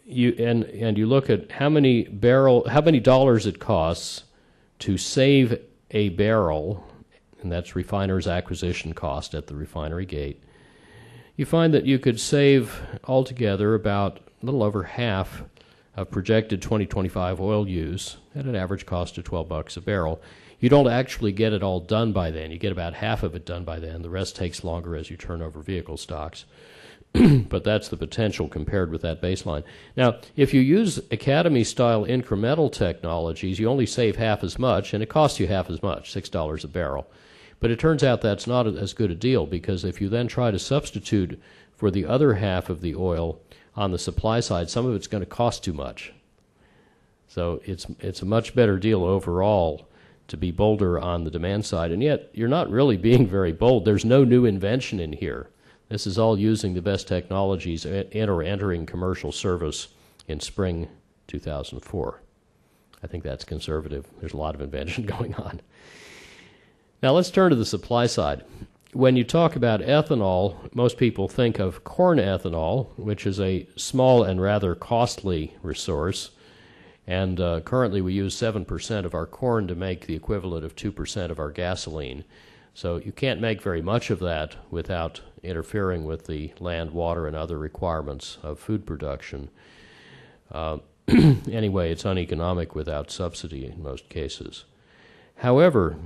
you look at how many dollars it costs to save a barrel, and that's refiner's acquisition cost at the refinery gate, you find that you could save altogether about a little over half of projected 2025 oil use at an average cost of $12 a barrel. You don't actually get it all done by then. You get about half of it done by then. The rest takes longer as you turn over vehicle stocks. But that's the potential compared with that baseline. Now, if you use Academy-style incremental technologies, you only save half as much, and it costs you half as much, $6 a barrel. But it turns out that's not as good a deal, because if you then try to substitute for the other half of the oil on the supply side, some of it's going to cost too much. So it's a much better deal overall to be bolder on the demand side. And yet, you're not really being very bold. There's no new invention in here. This is all using the best technologies or entering commercial service in spring 2004. I think that's conservative. There's a lot of invention going on. Now let's turn to the supply side. When you talk about ethanol, most people think of corn ethanol, which is a small and rather costly resource. And currently we use 7% of our corn to make the equivalent of 2% of our gasoline. So you can't make very much of that without interfering with the land, water, and other requirements of food production. Anyway, it's uneconomic without subsidy in most cases. However,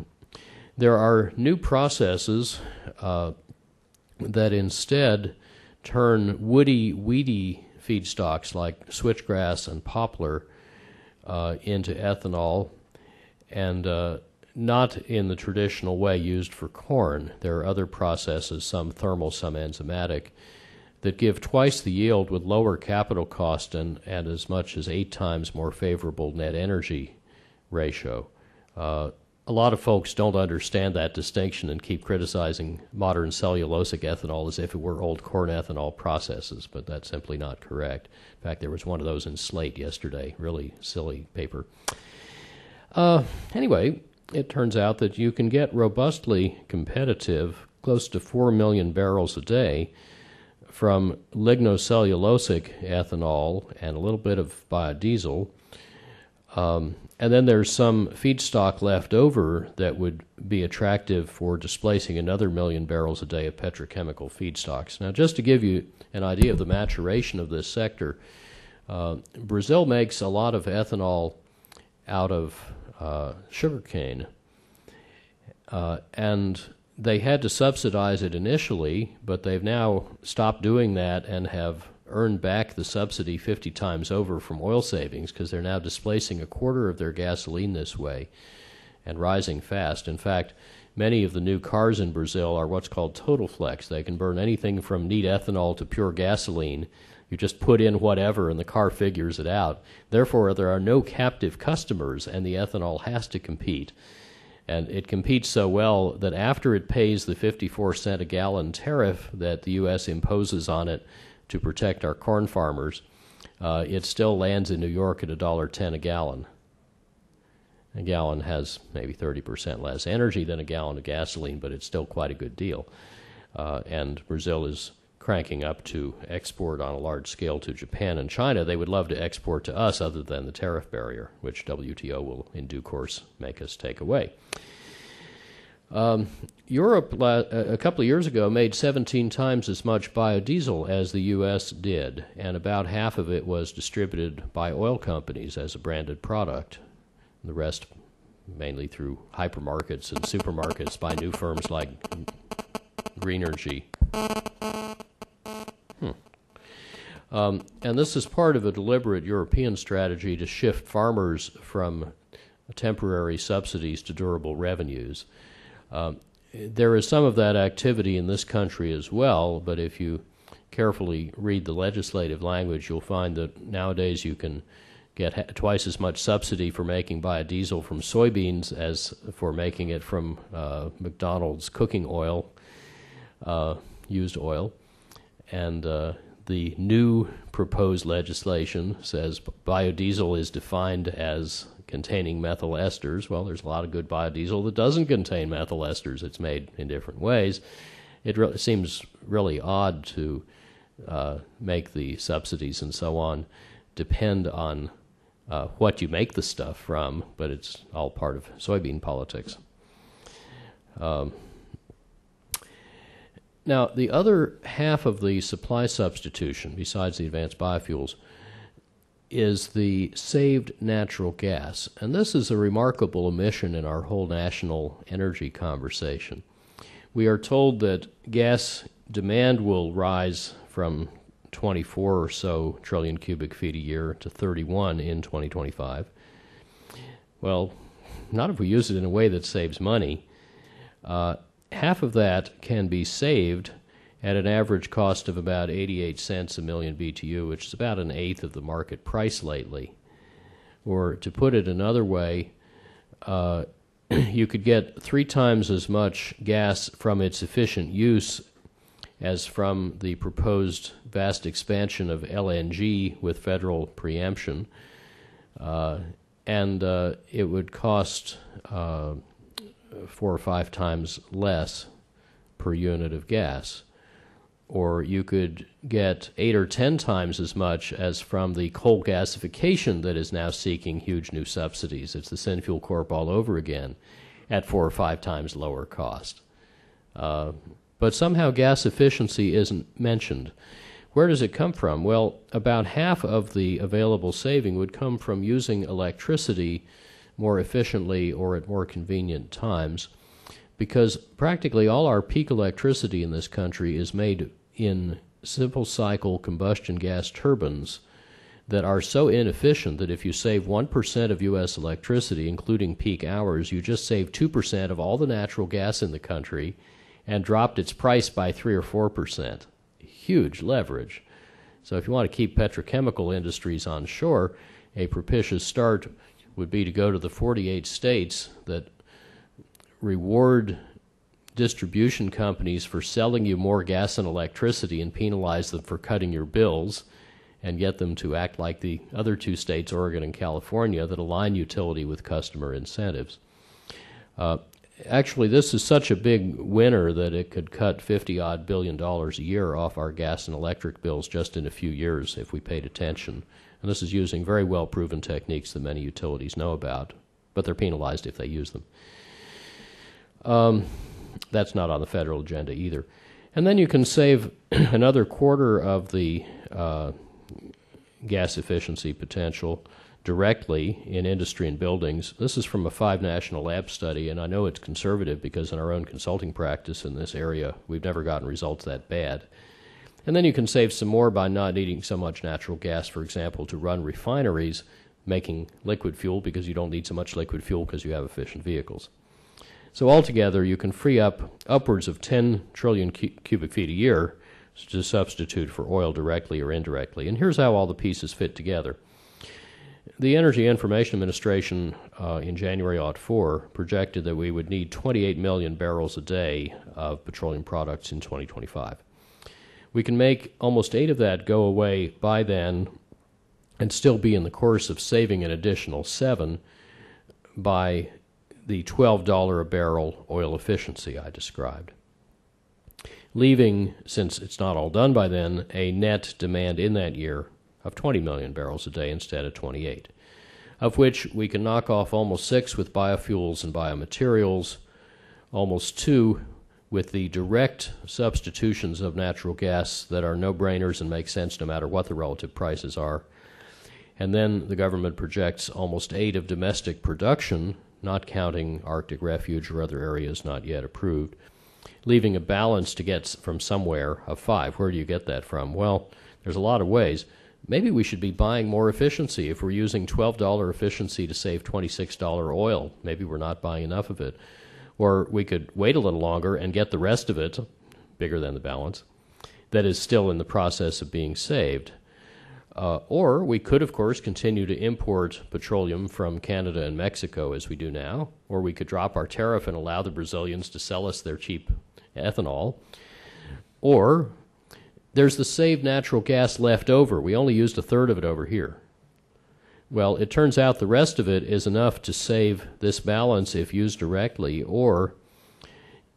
there are new processes that instead turn woody, weedy feedstocks like switchgrass and poplar into ethanol, and not in the traditional way used for corn. There are other processes, some thermal, some enzymatic, that give twice the yield with lower capital cost and as much as 8 times more favorable net energy ratio. A lot of folks don't understand that distinction and keep criticizing modern cellulosic ethanol as if it were old corn ethanol processes, but that's simply not correct. In fact, there was one of those in Slate yesterday, really silly paper. Anyway, it turns out that you can get robustly competitive, close to 4 million barrels a day, from lignocellulosic ethanol and a little bit of biodiesel. And then there's some feedstock left over that would be attractive for displacing another 1 million barrels a day of petrochemical feedstocks. Now, just to give you an idea of the maturation of this sector, Brazil makes a lot of ethanol out of sugarcane, and they had to subsidize it initially, but they've now stopped doing that and have earned back the subsidy 50 times over from oil savings, because they're now displacing a quarter of their gasoline this way and rising fast. In fact, many of the new cars in Brazil are what's called total flex. They can burn anything from neat ethanol to pure gasoline. You just put in whatever and the car figures it out. Therefore, there are no captive customers, and the ethanol has to compete. And it competes so well that after it pays the 54-cent a gallon tariff that the U.S. imposes on it to protect our corn farmers, it still lands in New York at $1.10 a gallon. A gallon has maybe 30% less energy than a gallon of gasoline, but it's still quite a good deal. And Brazil is cranking up to export on a large scale to Japan and China. They would love to export to us other than the tariff barrier, which WTO will in due course make us take away. Europe, a couple of years ago, made 17 times as much biodiesel as the U.S. did, and about half of it was distributed by oil companies as a branded product. The rest mainly through hypermarkets and supermarkets by new firms like Greenergy. And this is part of a deliberate European strategy to shift farmers from temporary subsidies to durable revenues. There is some of that activity in this country as well, but if you carefully read the legislative language, you'll find that nowadays you can get twice as much subsidy for making biodiesel from soybeans as for making it from McDonald's cooking oil, used oil. And the new proposed legislation says biodiesel is defined as containing methyl esters. Well, there's a lot of good biodiesel that doesn't contain methyl esters. It's made in different ways. It seems really odd to make the subsidies and so on depend on what you make the stuff from, but it's all part of soybean politics. Now, the other half of the supply substitution, besides the advanced biofuels, is the saved natural gas. And this is a remarkable omission in our whole national energy conversation. We are told that gas demand will rise from 24 or so trillion cubic feet a year to 31 in 2025. Well, not if we use it in a way that saves money. Half of that can be saved at an average cost of about 88 cents a million BTU, which is about an eighth of the market price lately. Or to put it another way, you could get 3 times as much gas from its efficient use as from the proposed vast expansion of LNG with federal preemption, and it would cost 4 or 5 times less per unit of gas. Or you could get 8 or 10 times as much as from the coal gasification that is now seeking huge new subsidies. It's the Synfuel Corp all over again at 4 or 5 times lower cost. But somehow gas efficiency isn't mentioned. Where does it come from? Well, about half of the available saving would come from using electricity more efficiently or at more convenient times, because practically all our peak electricity in this country is made in simple cycle combustion gas turbines that are so inefficient that if you save 1% of U.S. electricity, including peak hours, you just save 2% of all the natural gas in the country and dropped its price by 3 or 4%. huge leverage. So if you want to keep petrochemical industries on shore, a propitious start would be to go to the 48 states that reward distribution companies for selling you more gas and electricity and penalize them for cutting your bills, and get them to act like the other two states, Oregon and California, that align utility with customer incentives. Actually, this is such a big winner that it could cut $50-odd billion a year off our gas and electric bills just in a few years if we paid attention. And this is using very well-proven techniques that many utilities know about, but they're penalized if they use them. That's not on the federal agenda either. And then you can save another quarter of the gas efficiency potential directly in industry and buildings. This is from a 5 national lab study, and I know it's conservative because in our own consulting practice in this area, we've never gotten results that bad. And then you can save some more by not needing so much natural gas, for example, to run refineries, making liquid fuel because you don't need so much liquid fuel because you have efficient vehicles. So altogether, you can free up upwards of 10 trillion cubic feet a year to substitute for oil directly or indirectly. And here's how all the pieces fit together. The Energy Information Administration in January '04 projected that we would need 28 million barrels a day of petroleum products in 2025. We can make almost 8 of that go away by then and still be in the course of saving an additional 7 by the $12 a barrel oil efficiency I described, leaving, since it's not all done by then, a net demand in that year of 20 million barrels a day instead of 28, of which we can knock off almost 6 with biofuels and biomaterials, almost 2 with the direct substitutions of natural gas that are no-brainers and make sense no matter what the relative prices are. And then the government projects almost 8 of domestic production, not counting Arctic refuge or other areas not yet approved, leaving a balance to get from somewhere of 5. Where do you get that from? Well, there's a lot of ways. Maybe we should be buying more efficiency. If we're using $12 efficiency to save $26 oil, maybe we're not buying enough of it. Or we could wait a little longer and get the rest of it, bigger than the balance, that is still in the process of being saved. Or we could, of course, continue to import petroleum from Canada and Mexico as we do now. Or we could drop our tariff and allow the Brazilians to sell us their cheap ethanol. Or there's the saved natural gas left over. We only used 1/3 of it over here. Well, it turns out the rest of it is enough to save this balance if used directly, or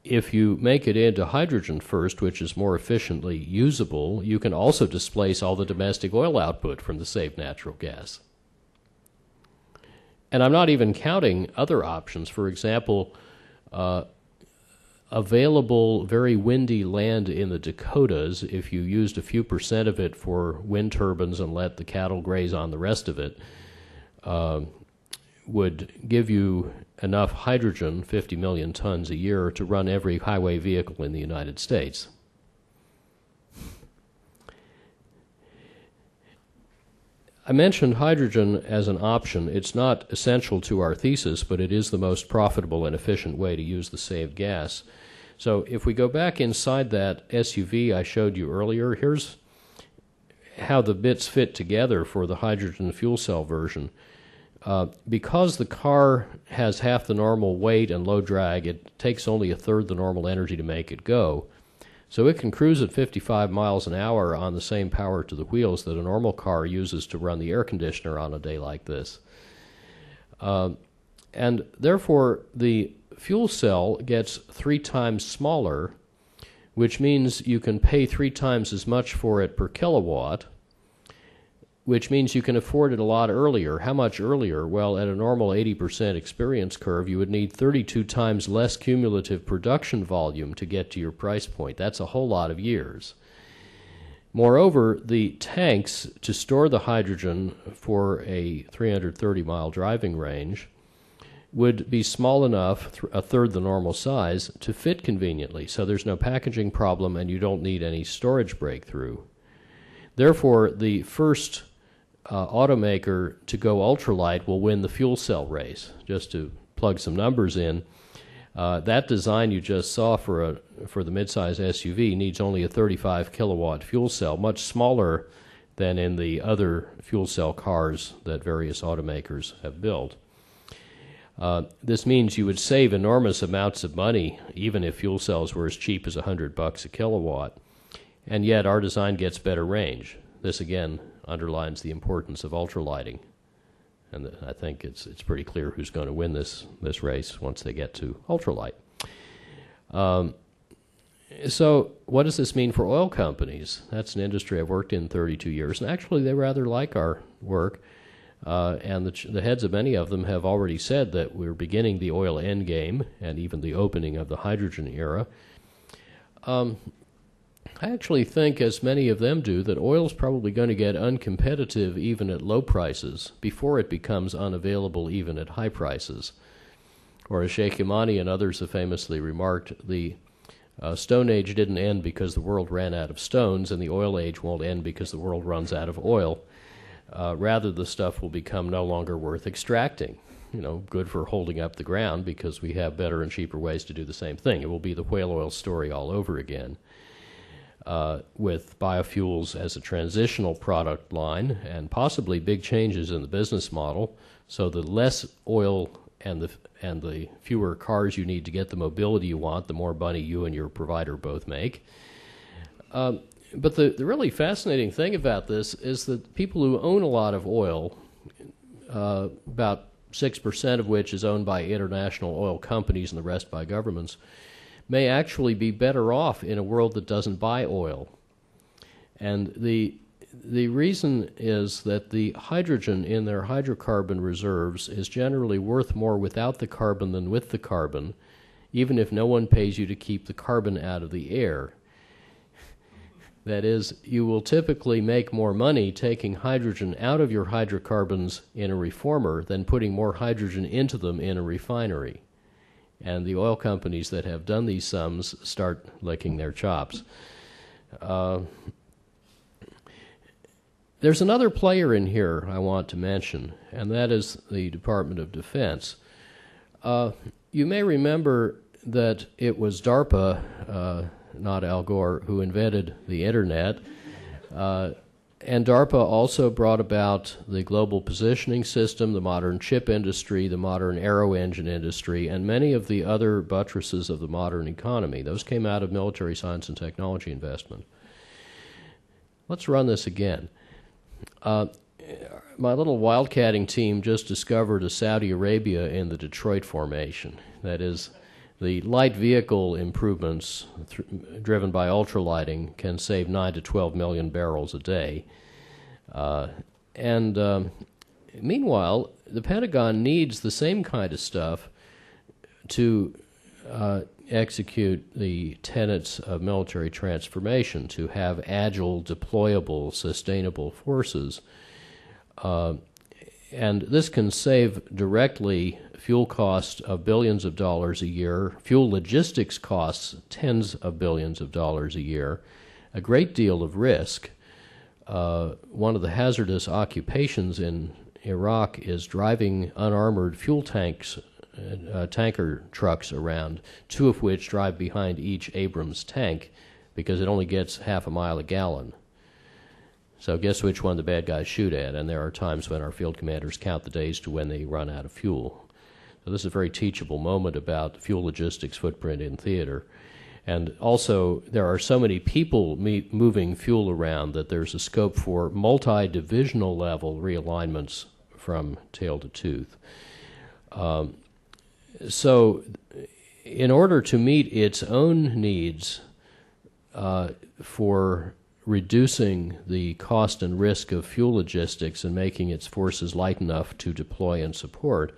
if you make it into hydrogen first, which is more efficiently usable, you can also displace all the domestic oil output from the saved natural gas. And I'm not even counting other options. For example, available very windy land in the Dakotas, if you used a few percent of it for wind turbines and let the cattle graze on the rest of it, would give you enough hydrogen, 50 million tons a year, to run every highway vehicle in the United States. I mentioned hydrogen as an option. It's not essential to our thesis, but it is the most profitable and efficient way to use the saved gas. So if we go back inside that SUV I showed you earlier, here's how the bits fit together for the hydrogen fuel cell version. Because the car has half the normal weight and low drag, it takes only 1/3 the normal energy to make it go. So it can cruise at 55 miles an hour on the same power to the wheels that a normal car uses to run the air conditioner on a day like this. And therefore, the fuel cell gets 3 times smaller, which means you can pay 3 times as much for it per kilowatt, which means you can afford it a lot earlier. How much earlier? Well, at a normal 80% experience curve, you would need 32 times less cumulative production volume to get to your price point. That's a whole lot of years. Moreover, the tanks to store the hydrogen for a 330-mile driving range would be small enough, 1/3 the normal size, to fit conveniently. So there's no packaging problem and you don't need any storage breakthrough. Therefore, the first automaker to go ultralight will win the fuel cell race. Just to plug some numbers in, That design you just saw for the midsize SUV needs only a 35 kilowatt fuel cell, much smaller than in the other fuel cell cars that various automakers have built. This means you would save enormous amounts of money, even if fuel cells were as cheap as $100 a kilowatt. And yet our design gets better range. This again underlines the importance of ultralighting. And I think it's pretty clear who's going to win this race once they get to ultralight. So what does this mean for oil companies? That's an industry I've worked in 32 years, and actually they rather like our work. And the heads of many of them have already said that we're beginning the oil endgame and even the opening of the hydrogen era. I actually think, as many of them do, that oil's probably going to get uncompetitive even at low prices before it becomes unavailable even at high prices. Or as Sheikh Imani and others have famously remarked, the Stone Age didn't end because the world ran out of stones, and the oil age won't end because the world runs out of oil. Rather, the stuff will become no longer worth extracting. Good for holding up the ground because we have better and cheaper ways to do the same thing. It will be the whale oil story all over again. With biofuels as a transitional product line and possibly big changes in the business model, so the less oil and the fewer cars you need to get the mobility you want, the more money you and your provider both make. But the really fascinating thing about this is that people who own a lot of oil, about 6% of which is owned by international oil companies and the rest by governments, may actually be better off in a world that doesn't buy oil. And the reason is that the hydrogen in their hydrocarbon reserves is generally worth more without the carbon than with the carbon, even if no one pays you to keep the carbon out of the air. That is, you will typically make more money taking hydrogen out of your hydrocarbons in a reformer than putting more hydrogen into them in a refinery. And the oil companies that have done these sums start licking their chops. There's another player in here I want to mention, and that is the Department of Defense. You may remember that it was DARPA, not Al Gore, who invented the Internet. And DARPA also brought about the global positioning system, the modern chip industry, the modern aero engine industry, and many of the other buttresses of the modern economy. Those came out of military science and technology investment. Let's run this again. My little wildcatting team just discovered a Saudi Arabia in the Detroit Formation. That is, the light vehicle improvements driven by ultralighting can save 9 to 12 million barrels a day. Meanwhile, the Pentagon needs the same kind of stuff to execute the tenets of military transformation, to have agile, deployable, sustainable forces. And this can save directly fuel costs of billions of dollars a year, fuel logistics costs tens of billions of dollars a year, a great deal of risk. One of the hazardous occupations in Iraq is driving unarmored fuel tanks, tanker trucks around, 2 of which drive behind each Abrams tank because it only gets half a mile a gallon. So guess which one the bad guys shoot at, and there are times when our field commanders count the days to when they run out of fuel. So this is a very teachable moment about fuel logistics footprint in theater. And also, there are so many people moving fuel around that there's a scope for multi-divisional level realignments from tail to tooth. So in order to meet its own needs for reducing the cost and risk of fuel logistics and making its forces light enough to deploy and support,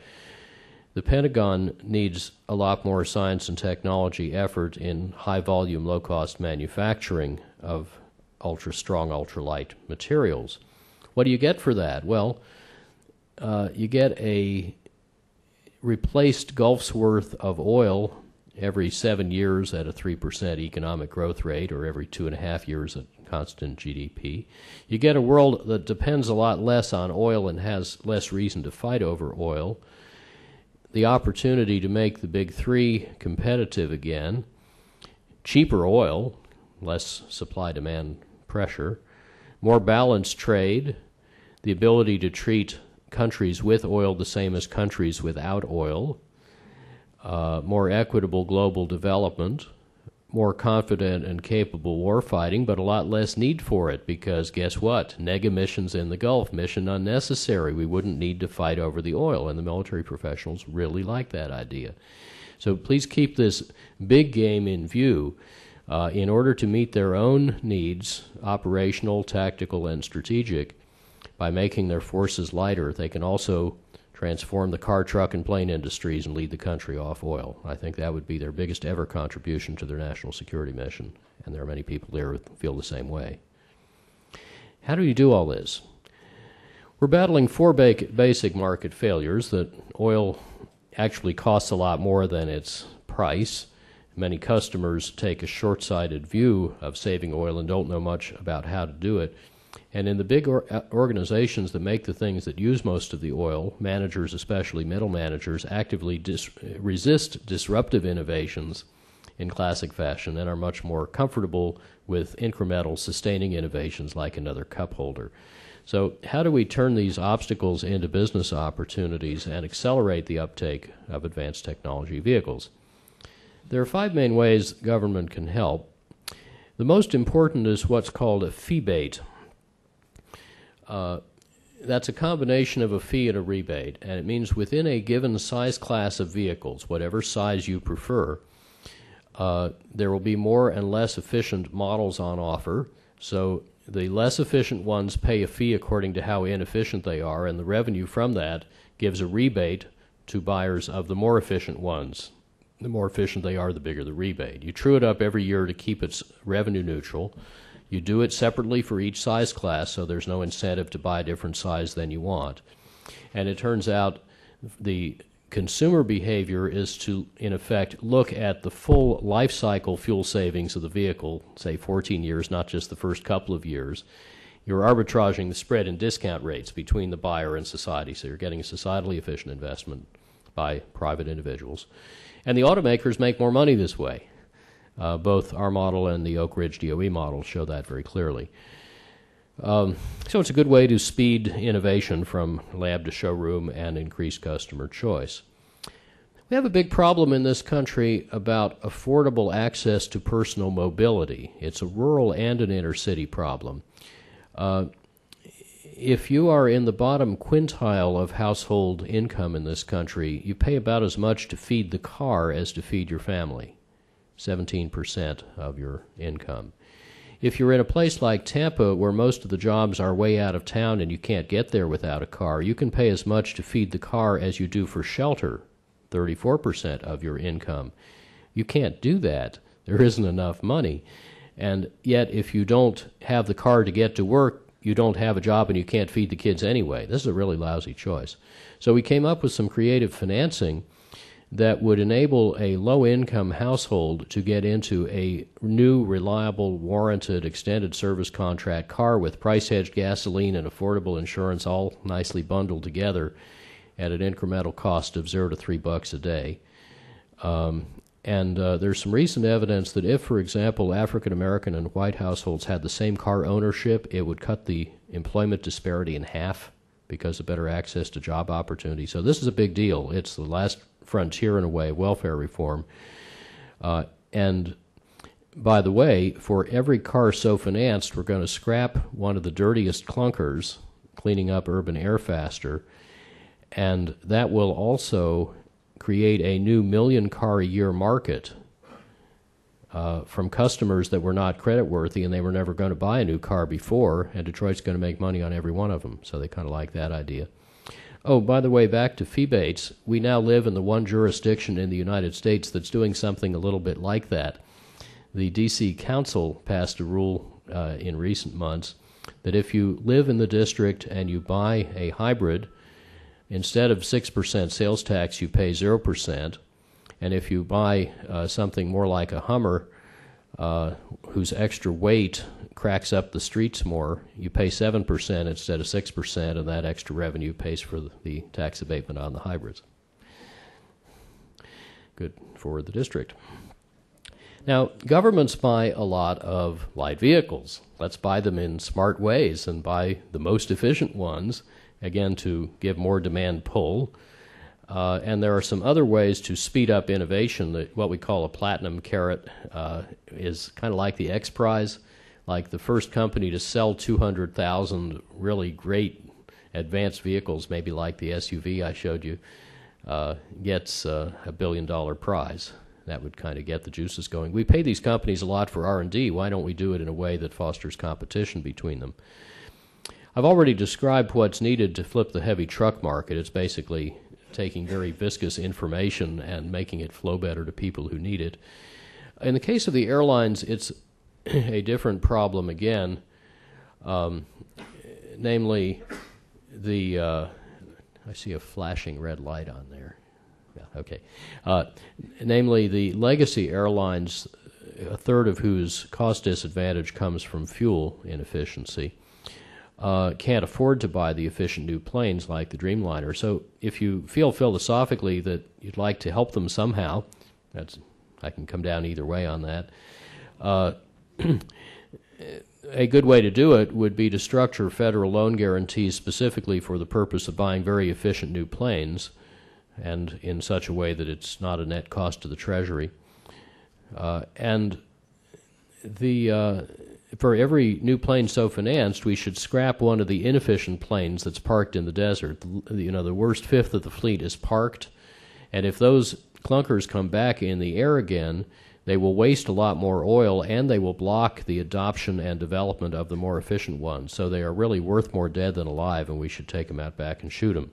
the Pentagon needs a lot more science and technology effort in high-volume, low-cost manufacturing of ultra-strong, ultralight materials. What do you get for that? Well, you get a replaced Gulf's worth of oil every 7 years at a 3% economic growth rate, or every 2.5 years at constant GDP. You get a world that depends a lot less on oil and has less reason to fight over oil. the opportunity to make the big three competitive again, cheaper oil, less supply-demand pressure, more balanced trade, the ability to treat countries with oil the same as countries without oil, more equitable global development, more confident and capable warfighting, but a lot less need for it because guess what? Neg missions in the Gulf, mission unnecessary. We wouldn't need to fight over the oil, and the military professionals really like that idea. So please keep this big game in view. In order to meet their own needs, operational, tactical, and strategic, by making their forces lighter, they can also transform the car, truck, and plane industries and lead the country off oil. I think that would be their biggest ever contribution to their national security mission, and there are many people there who feel the same way. How do you do all this? We're battling four basic market failures: that oil actually costs a lot more than its price. Many customers take a short-sighted view of saving oil and don't know much about how to do it. And in the big organizations that make the things that use most of the oil, managers, especially middle managers, actively resist disruptive innovations in classic fashion and are much more comfortable with incremental, sustaining innovations like another cup holder. So how do we turn these obstacles into business opportunities and accelerate the uptake of advanced technology vehicles? There are five main ways government can help. The most important is what's called a fee-bate. That's a combination of a fee and a rebate, and it means within a given size class of vehicles, whatever size you prefer, there will be more and less efficient models on offer. So the less efficient ones pay a fee according to how inefficient they are, and the revenue from that gives a rebate to buyers of the more efficient ones. The more efficient they are, the bigger the rebate. You true it up every year to keep it revenue neutral. You do it separately for each size class, so there's no incentive to buy a different size than you want. And it turns out the consumer behavior is to, in effect, look at the full life cycle fuel savings of the vehicle, say 14 years, not just the first couple of years. You're arbitraging the spread in discount rates between the buyer and society, so you're getting a societally efficient investment by private individuals. And the automakers make more money this way. Both our model and the Oak Ridge DOE model show that very clearly. So it's a good way to speed innovation from lab to showroom and increase customer choice. We have a big problem in this country about affordable access to personal mobility. It's a rural and an inner city problem. If you are in the bottom quintile of household income in this country, you pay about as much to feed the car as to feed your family, 17% of your income. If you're in a place like Tampa where most of the jobs are way out of town and you can't get there without a car, you can pay as much to feed the car as you do for shelter, 34% of your income. You can't do that. There isn't enough money. And yet if you don't have the car to get to work, you don't have a job and you can't feed the kids anyway. This is a really lousy choice. So we came up with some creative financing that would enable a low-income household to get into a new, reliable, warranted, extended service contract car with price-hedged gasoline and affordable insurance all nicely bundled together at an incremental cost of $0 to $3 a day. There's some recent evidence that if, for example, African-American and white households had the same car ownership, it would cut the employment disparity in half because of better access to job opportunities. So this is a big deal. It's the last frontier, in a way, of welfare reform. And by the way, for every car so financed, we're going to scrap one of the dirtiest clunkers, cleaning up urban air faster, and that will also create a new million-car-a-year market from customers that were not creditworthy and they were never going to buy a new car before, and Detroit's going to make money on every one of them, so they kind of like that idea. Oh, by the way, back to fee-bates, we now live in the one jurisdiction in the United States that's doing something a little bit like that. The D.C. Council passed a rule in recent months that if you live in the district and you buy a hybrid, instead of 6% sales tax, you pay 0%. And if you buy something more like a Hummer, whose extra weight cracks up the streets more, you pay 7% instead of 6%, and that extra revenue pays for the tax abatement on the hybrids. good for the district. Now, governments buy a lot of light vehicles. Let's buy them in smart ways and buy the most efficient ones, again, to give more demand pull. And there are some other ways to speed up innovation. That what we call a platinum carrot is kind of like the X Prize, like the first company to sell 200,000 really great advanced vehicles, maybe like the SUV I showed you, gets a $1 billion prize. That would kind of get the juices going. We pay these companies a lot for R&D. Why don't we do it in a way that fosters competition between them? I've already described what's needed to flip the heavy truck market. It's basically taking very viscous information and making it flow better to people who need it. In the case of the airlines, it's a different problem again, namely the, I see a flashing red light on there. Yeah, okay. Namely the legacy airlines, a third of whose cost disadvantage comes from fuel inefficiency, can't afford to buy the efficient new planes like the Dreamliner. So if you feel philosophically that you'd like to help them somehow, I can come down either way on that, a good way to do it would be to structure federal loan guarantees specifically for the purpose of buying very efficient new planes, and in such a way that it's not a net cost to the Treasury. For every new plane so financed, we should scrap one of the inefficient planes that's parked in the desert. The worst fifth of the fleet is parked, and if those clunkers come back in the air again, they will waste a lot more oil, and they will block the adoption and development of the more efficient ones. So they are really worth more dead than alive, and we should take them out back and shoot them.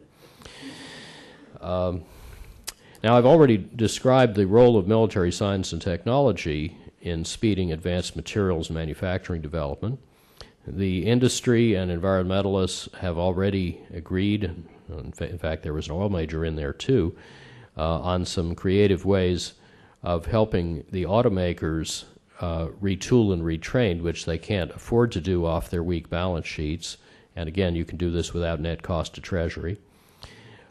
Now, I've already described the role of military science and technology in speeding advanced materials manufacturing development. The industry and environmentalists have already agreed, in fact there was an oil major in there too, on some creative ways of helping the automakers retool and retrain, which they can't afford to do off their weak balance sheets. And again, you can do this without net cost to Treasury.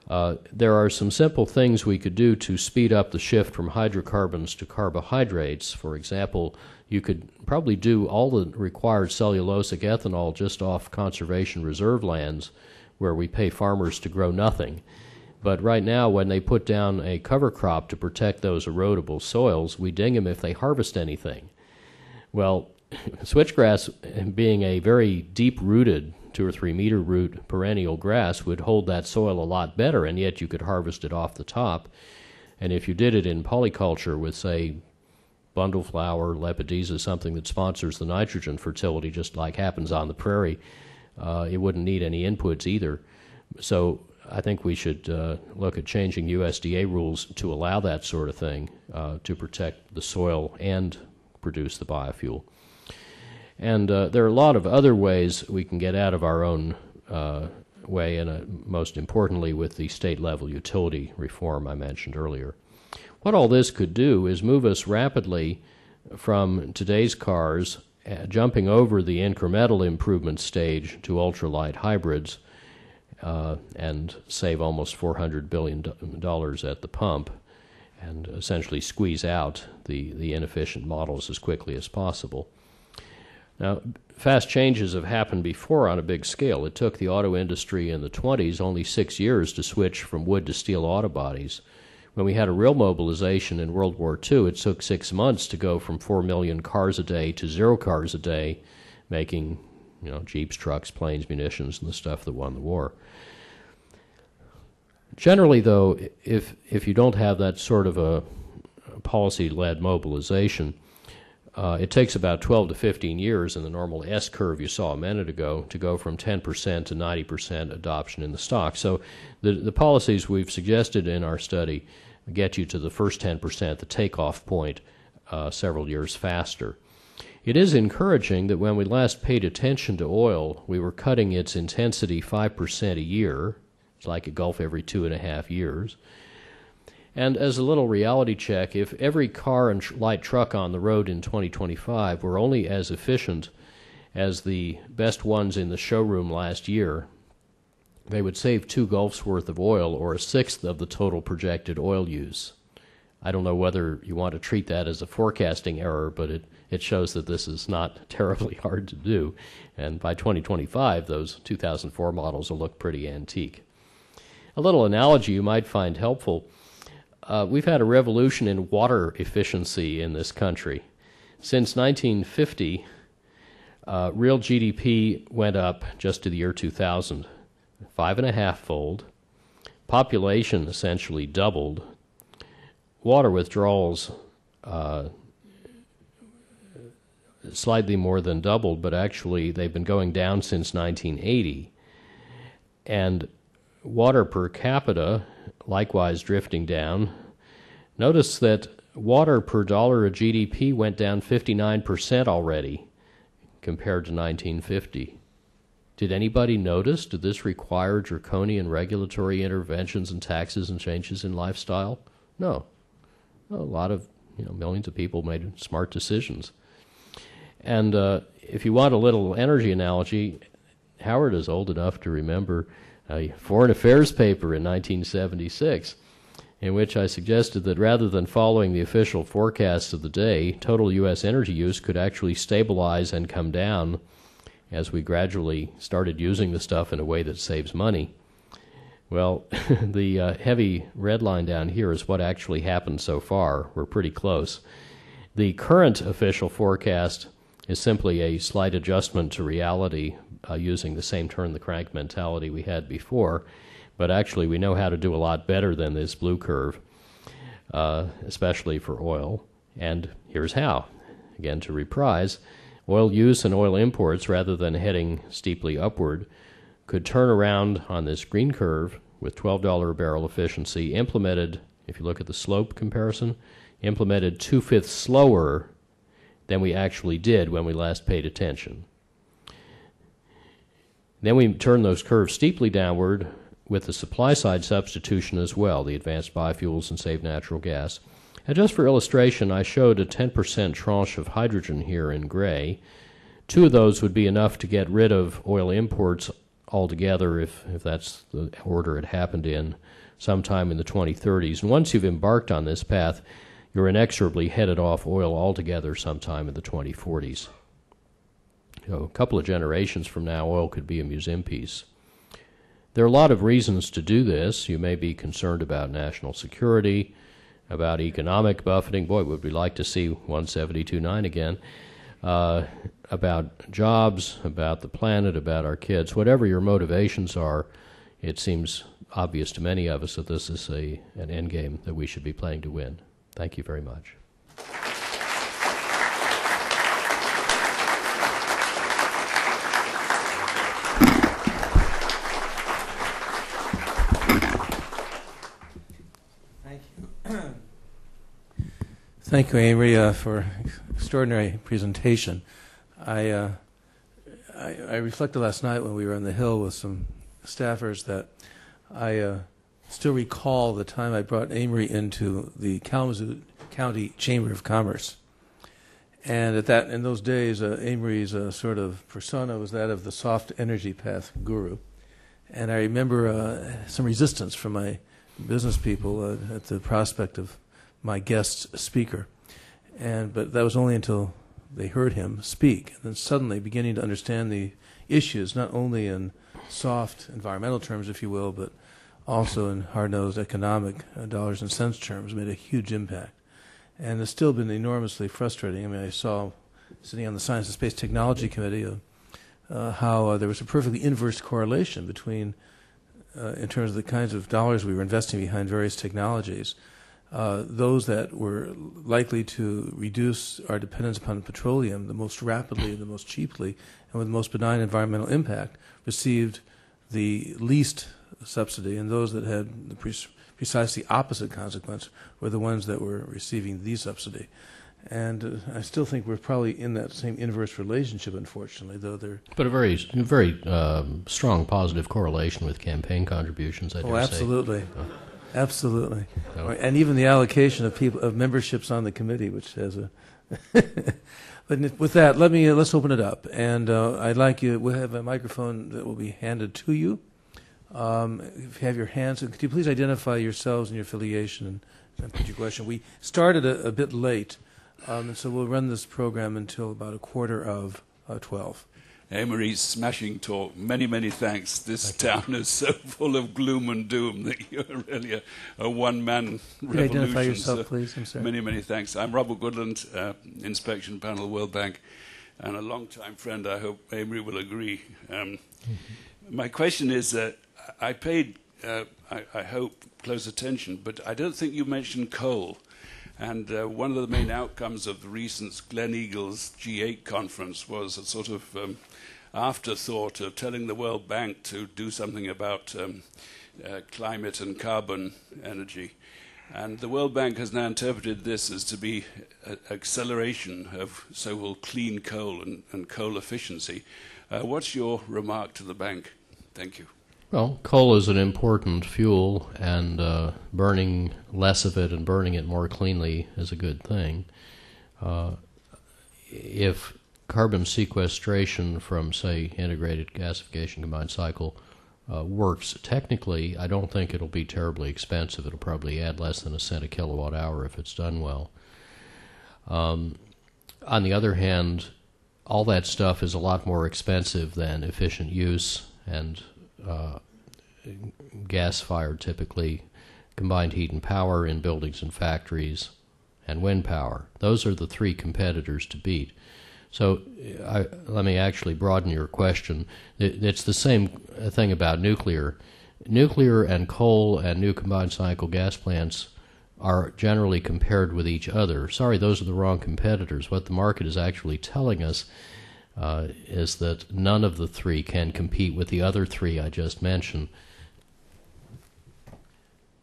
There are some simple things we could do to speed up the shift from hydrocarbons to carbohydrates. For example, you could probably do all the required cellulosic ethanol just off conservation reserve lands where we pay farmers to grow nothing. But right now, when they put down a cover crop to protect those erodible soils, we ding them if they harvest anything. Well, switchgrass, being a very deep-rooted 2 or 3 meter root perennial grass, would hold that soil a lot better, and yet you could harvest it off the top. And if you did it in polyculture with, say, bundleflower, lepidisa, something that sponsors the nitrogen fertility just like happens on the prairie, it wouldn't need any inputs either. So I think we should look at changing USDA rules to allow that sort of thing to protect the soil and produce the biofuel. And there are a lot of other ways we can get out of our own way, and most importantly with the state-level utility reform I mentioned earlier. What all this could do is move us rapidly from today's cars, jumping over the incremental improvement stage to ultralight hybrids, and save almost $400 billion at the pump, and essentially squeeze out the inefficient models as quickly as possible. Now, fast changes have happened before on a big scale. It took the auto industry in the 20s only 6 years to switch from wood to steel auto bodies. When we had a real mobilization in World War II, it took 6 months to go from 4 million cars a day to 0 cars a day, making jeeps, trucks, planes, munitions, and the stuff that won the war. Generally, though, if you don't have that sort of a policy-led mobilization, it takes about 12 to 15 years in the normal S-curve you saw a minute ago to go from 10% to 90% adoption in the stock. So the policies we've suggested in our study get you to the first 10%, the takeoff point, several years faster. It is encouraging that when we last paid attention to oil, we were cutting its intensity 5% a year. It's like a Gulf every 2.5 years. And as a little reality check, if every car and light truck on the road in 2025 were only as efficient as the best ones in the showroom last year, they would save 2 Gulfs worth of oil, or 1/6 of the total projected oil use. I don't know whether you want to treat that as a forecasting error, but it shows that this is not terribly hard to do. And by 2025, those 2004 models will look pretty antique. A little analogy you might find helpful. We've had a revolution in water efficiency in this country. Since 1950, real GDP went up just to the year 2000, 5.5-fold. Population essentially doubled. Water withdrawals slightly more than doubled, but actually they've been going down since 1980. And water per capita, likewise drifting down. Notice that water per dollar of GDP went down 59% already compared to 1950. Did anybody notice? Did this require draconian regulatory interventions and taxes and changes in lifestyle? No. A lot of, millions of people made smart decisions. And if you want a little energy analogy, Howard is old enough to remember a foreign affairs paper in 1976 in which I suggested that rather than following the official forecasts of the day, total U.S. energy use could actually stabilize and come down as we gradually started using the stuff in a way that saves money. Well, the heavy red line down here is what actually happened so far. We're pretty close. The current official forecast is simply a slight adjustment to reality using the same turn-the-crank mentality we had before, but actually we know how to do a lot better than this blue curve, especially for oil, and here's how. Again, to reprise, oil use and oil imports, rather than heading steeply upward, could turn around on this green curve with $12 a barrel efficiency, implemented, if you look at the slope comparison, implemented 2/5 slower than we actually did when we last paid attention. Then we turn those curves steeply downward with the supply side substitution as well, the advanced biofuels and saved natural gas. And just for illustration, I showed a 10% tranche of hydrogen here in gray. 2 of those would be enough to get rid of oil imports altogether if that's the order it happened in sometime in the 2030s. And once you've embarked on this path, you're inexorably headed off oil altogether sometime in the 2040s. So a couple of generations from now, oil could be a museum piece. There are a lot of reasons to do this. You may be concerned about national security, about economic buffeting. Boy, would we like to see 172.9 again. About jobs, about the planet, about our kids. Whatever your motivations are, it seems obvious to many of us that this is an endgame that we should be playing to win. Thank you very much.
Thank you, Amory, for extraordinary presentation. I reflected last night when we were on the Hill with some staffers that I still recall the time I brought Amory into the Kalamazoo County Chamber of Commerce. And in those days, Amory's sort of persona was that of the soft energy path guru. And I remember some resistance from my business people at the prospect of my guest speaker. But that was only until they heard him speak. And then suddenly beginning to understand the issues, not only in soft environmental terms, if you will, but also in hard-nosed economic dollars and cents terms, made a huge impact. And it's still been enormously frustrating. I mean, I saw, sitting on the Science and Space Technology Committee, how there was a perfectly inverse correlation between, in terms of the kinds of dollars we were investing behind various technologies, those that were likely to reduce our dependence upon petroleum the most rapidly and the most cheaply and with the most benign environmental impact received the least subsidy, and those that had the precisely opposite consequence were the ones that were receiving the subsidy. And I still think we're probably in that same inverse relationship, unfortunately, though they're...
But a very strong positive correlation with campaign contributions, I dare say.
Absolutely. Absolutely. No. And even the allocation of memberships on the committee, which has a... But with that, let's open it up. And we'll have a microphone that will be handed to you. If you have your hands, could you please identify yourselves and your affiliation Thank you, question. We started a bit late, and so we'll run this program until about 11:45.
Amory, smashing talk. Many, many thanks. This town is so full of gloom and doom that you're really a one-man revolution.
Could you identify yourself, please? I'm sorry.
Many, many thanks. I'm Robert Goodland, Inspection Panel, World Bank, and a long-time friend. I hope Amory will agree. My question is, I paid, I hope, close attention, but I don't think you mentioned coal. And one of the main outcomes of the recent Gleneagles G8 conference was a sort of afterthought of telling the World Bank to do something about climate and carbon energy. And the World Bank has now interpreted this as to be an acceleration of so-called clean coal and coal efficiency. What's your remark to the bank? Thank you.
Well, coal is an important fuel, and burning less of it and burning it more cleanly is a good thing. If carbon sequestration from, say, integrated gasification combined cycle works technically, I don't think it'll be terribly expensive. It'll probably add less than a cent a kilowatt hour if it's done well. On the other hand, all that stuff is a lot more expensive than efficient use and gas-fired, typically, combined heat and power in buildings and factories, and wind power. Those are the three competitors to beat. So let me actually broaden your question. It's the same thing about nuclear. Nuclear and coal and new combined cycle gas plants are generally compared with each other. Sorry, those are the wrong competitors. What the market is actually telling us is that none of the three can compete with the other three I just mentioned.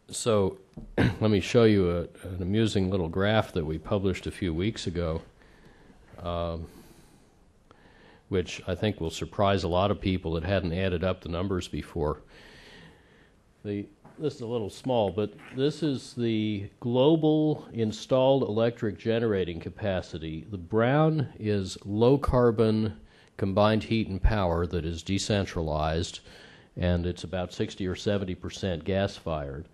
So let me show you an amusing little graph that we published a few weeks ago, which I think will surprise a lot of people that hadn't added up the numbers before. This is a little small, but this is the global installed electric generating capacity. The brown is low-carbon combined heat and power that is decentralized, and it's about 60 or 70% gas-fired.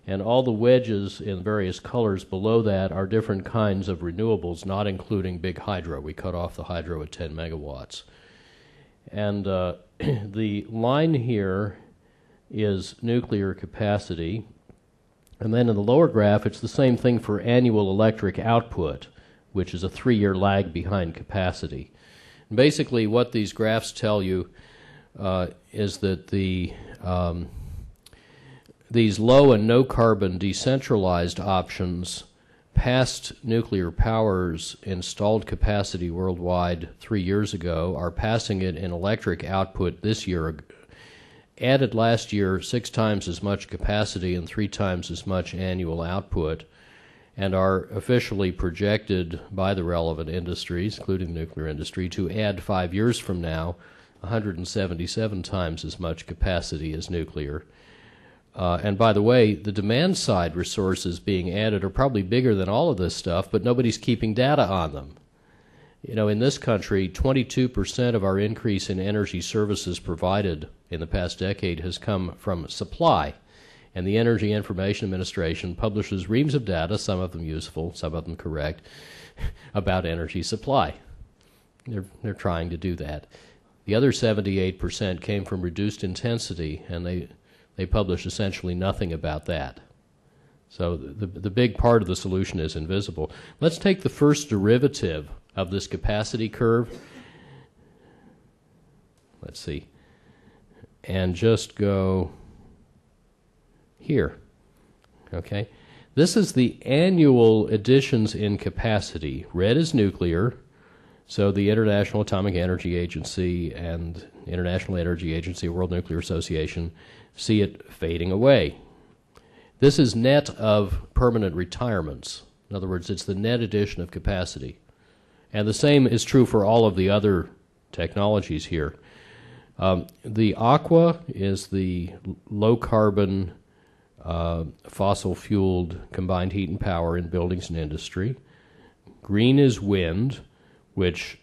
And all the wedges in various colors below that are different kinds of renewables, not including big hydro. We cut off the hydro at 10 megawatts. And the line here is nuclear capacity. And then in the lower graph, it's the same thing for annual electric output, which is a 3-year lag behind capacity. And basically, what these graphs tell you is that these low and no carbon decentralized options past nuclear power's installed capacity worldwide 3 years ago are passing it in electric output this year, added last year 6 times as much capacity and 3 times as much annual output, and are officially projected by the relevant industries, including the nuclear industry, to add 5 years from now 177 times as much capacity as nuclear. And by the way, the demand side resources being added are probably bigger than all of this stuff, but nobody's keeping data on them. You know, in this country, 22% of our increase in energy services provided in the past decade has come from supply. And the Energy Information Administration publishes reams of data, some of them useful, some of them correct, about energy supply. They're trying to do that. The other 78% came from reduced intensity, and they publish essentially nothing about that. So the big part of the solution is invisible. Let's take the first derivative of this capacity curve. Let's see. And just go here. Okay? This is the annual additions in capacity. Red is nuclear. So the International Atomic Energy Agency and International Energy Agency, World Nuclear Association, see it fading away. This is net of permanent retirements. In other words, it's the net addition of capacity. And the same is true for all of the other technologies here. The aqua is the low-carbon, fossil-fueled combined heat and power in buildings and industry. Green is wind, which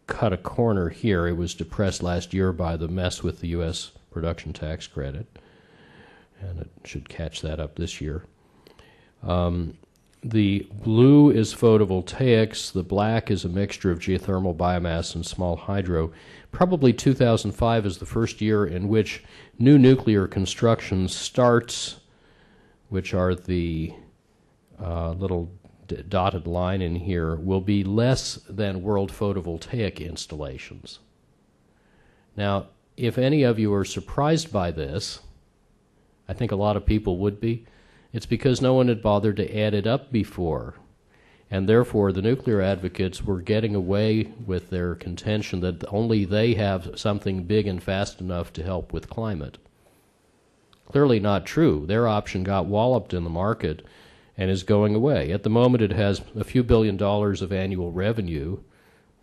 cut a corner here. It was depressed last year by the mess with the U.S. production tax credit, and it should catch that up this year. The blue is photovoltaics, the black is a mixture of geothermal biomass and small hydro. Probably 2005 is the first year in which new nuclear construction starts, which are the little dotted line in here, will be less than world photovoltaic installations. Now, if any of you are surprised by this, I think a lot of people would be, it's because no one had bothered to add it up before. And therefore, the nuclear advocates were getting away with their contention that only they have something big and fast enough to help with climate. Clearly not true. Their option got walloped in the market and is going away. At the moment, it has a few $1 billion of annual revenue,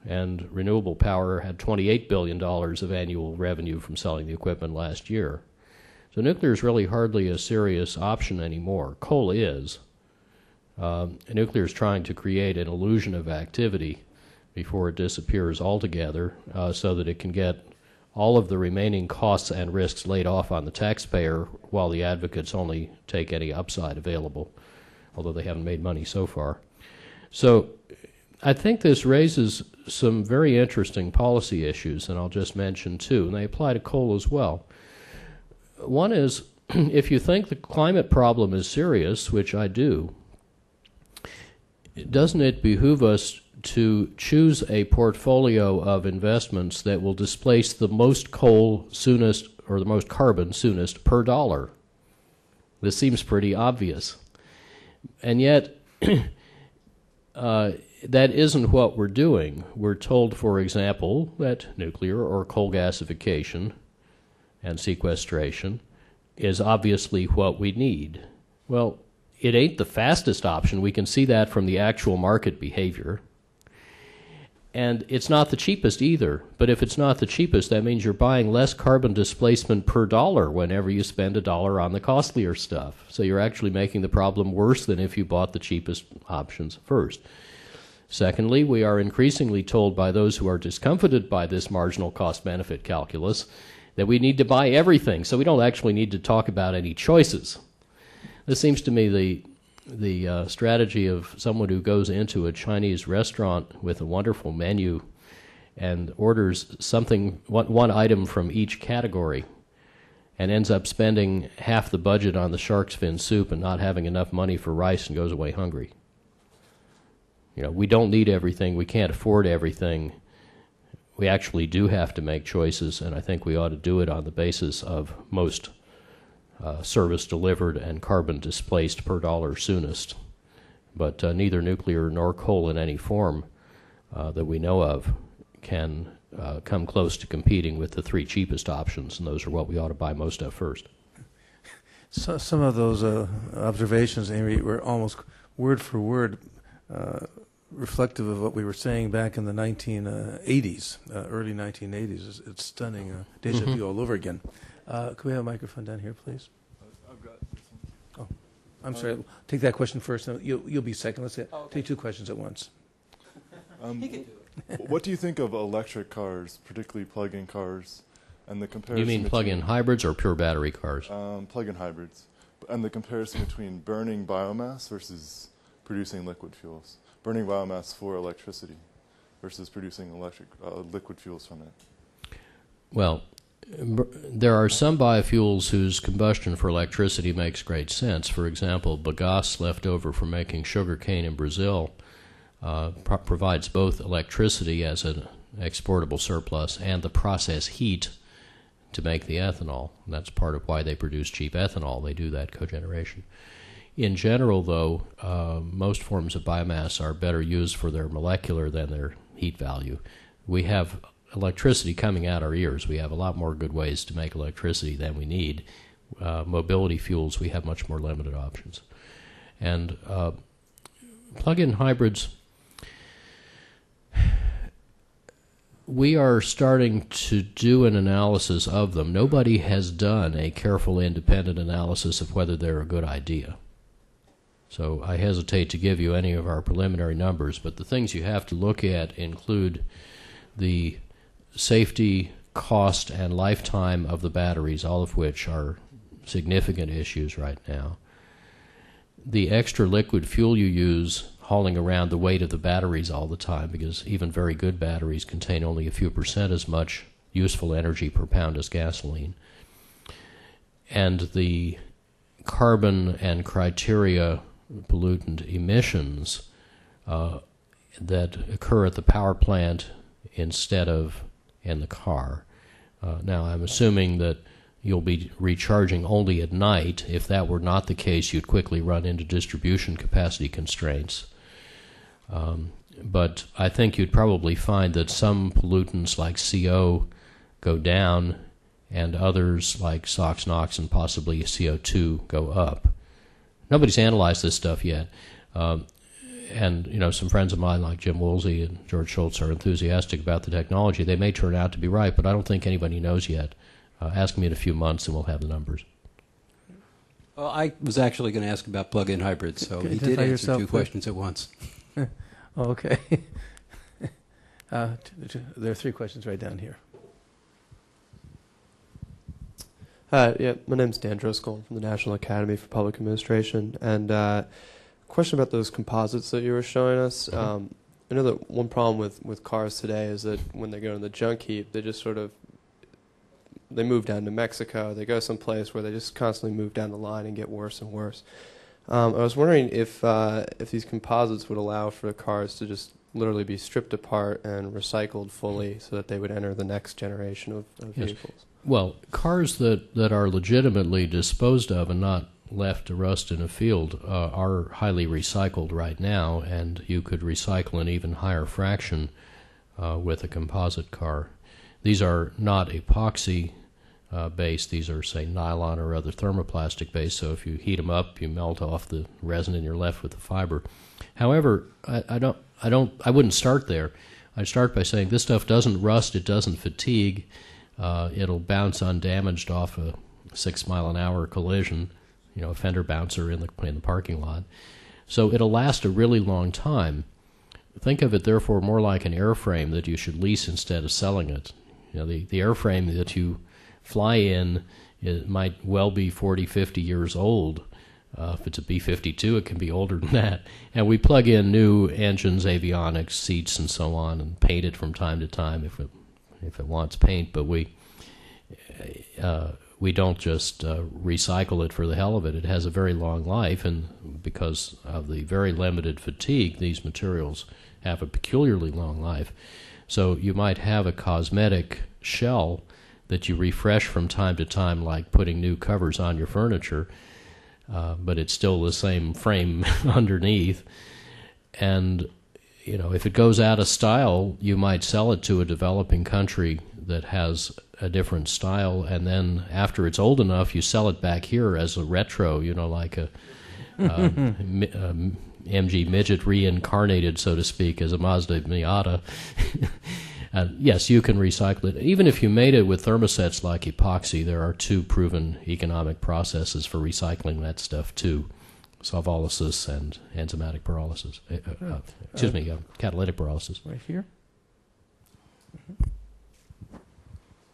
and renewable power had $28 billion of annual revenue from selling the equipment last year. So nuclear is really hardly a serious option anymore. Coal is. Nuclear is trying to create an illusion of activity before it disappears altogether, so that it can get all of the remaining costs and risks laid off on the taxpayer, while the advocates only take any upside available, although they haven't made money so far. So I think this raises some very interesting policy issues, and I'll just mention two, and they apply to coal as well. One is, if you think the climate problem is serious, which I do, doesn't it behoove us to choose a portfolio of investments that will displace the most coal soonest, or the most carbon soonest, per dollar? This seems pretty obvious. And yet, that isn't what we're doing. We're told, for example, that nuclear or coal gasification and sequestration is obviously what we need. Well, it ain't the fastest option. We can see that from the actual market behavior. And it's not the cheapest either. But if it's not the cheapest, that means you're buying less carbon displacement per dollar whenever you spend $1 on the costlier stuff. So you're actually making the problem worse than if you bought the cheapest options first. Secondly, we are increasingly told by those who are discomfited by this marginal cost-benefit calculus that we need to buy everything, so we don't actually need to talk about any choices. This seems to me the strategy of someone who goes into a Chinese restaurant with a wonderful menu and orders something, one item from each category, and ends up spending half the budget on the shark's fin soup and not having enough money for rice and goes away hungry. You know, we don't need everything. We can't afford everything. We actually do have to make choices, and I think we ought to do it on the basis of most service delivered and carbon displaced per dollar soonest. But neither nuclear nor coal in any form that we know of can come close to competing with the three cheapest options, and those are what we ought to buy most of first.
So, some of those observations, Amory, were almost word for word reflective of what we were saying back in the 1980s, early 1980s. It's stunning, deja vu all over again. Could we have a microphone down here, please?
I've got this one.
Oh, I'm sorry. Take that question first. You'll be second. Let's take two questions at once.
What do you think of electric cars, particularly plug-in cars, and the comparison?
You mean plug-in hybrids or pure battery cars?
Plug-in hybrids, and the comparison between burning biomass versus producing liquid fuels. Burning biomass for electricity versus producing liquid fuels from it.
Well, there are some biofuels whose combustion for electricity makes great sense. For example, bagasse left over from making sugarcane in Brazil provides both electricity as an exportable surplus and the process heat to make the ethanol. And that's part of why they produce cheap ethanol. They do that cogeneration. In general, though, most forms of biomass are better used for their molecular than their heat value. We have electricity coming out our ears. We have a lot more good ways to make electricity than we need. Mobility fuels, we have much more limited options. And plug-in hybrids, we are starting to do an analysis of them. Nobody has done a careful, independent analysis of whether they're a good idea. So I hesitate to give you any of our preliminary numbers, but the things you have to look at include the safety, cost, and lifetime of the batteries, all of which are significant issues right now. the extra liquid fuel you use hauling around the weight of the batteries all the time, because even very good batteries contain only a few percent as much useful energy per pound as gasoline. And the carbon and criteria pollutant emissions that occur at the power plant instead of in the car. Now, I'm assuming that you'll be recharging only at night. If that were not the case, you'd quickly run into distribution capacity constraints. But I think you'd probably find that some pollutants like CO go down and others like SOx, NOx, and possibly CO2 go up. Nobody's analyzed this stuff yet. And, you know, some friends of mine like Jim Woolsey and George Schultz are enthusiastic about the technology. They may turn out to be right, but I don't think anybody knows yet. Ask me in a few months and we'll have the numbers.
Well, I was actually going to ask about plug-in hybrids, so he did answer two questions at once.
Okay. There are three questions right down here.
Yeah, my name's Dan Driscoll from the National Academy for Public Administration, and question about those composites that you were showing us. I know that one problem with cars today is that when they go in the junk heap, they just sort of they move down to Mexico. They go someplace where they just constantly move down the line and get worse and worse. I was wondering if these composites would allow for the cars to just literally be stripped apart and recycled fully so that they would enter the next generation of vehicles.
Yes. Well, cars that are legitimately disposed of and not left to rust in a field are highly recycled right now, and you could recycle an even higher fraction with a composite car. These are not epoxy based. These are, say, nylon or other thermoplastic based, so if you heat them up, you melt off the resin and you're left with the fiber. However, I wouldn't start there. I'd start by saying this stuff doesn't rust, it doesn't fatigue, it'll bounce undamaged off a 6-mile-an-hour collision, you know, a fender bouncer in the parking lot. So it'll last a really long time. Think of it, therefore, more like an airframe that you should lease instead of selling it. You know, the airframe that you fly in, it might well be 40, 50 years old. If it's a B-52, it can be older than that. And we plug in new engines, avionics, seats, and so on, and paint it from time to time if it wants paint. But we don't just recycle it for the hell of it. It has a very long life, and because of the very limited fatigue, these materials have a peculiarly long life. So you might have a cosmetic shell that you refresh from time to time, like putting new covers on your furniture, but it's still the same frame underneath. And, you know, if it goes out of style, you might sell it to a developing country that has a different style, and then after it's old enough, you sell it back here as a retro, you know, like a MG Midget reincarnated, so to speak, as a Mazda Miata. Yes, you can recycle it. Even if you made it with thermosets like epoxy, there are two proven economic processes for recycling that stuff too: solvolysis and enzymatic pyrolysis. Catalytic pyrolysis.
Right here.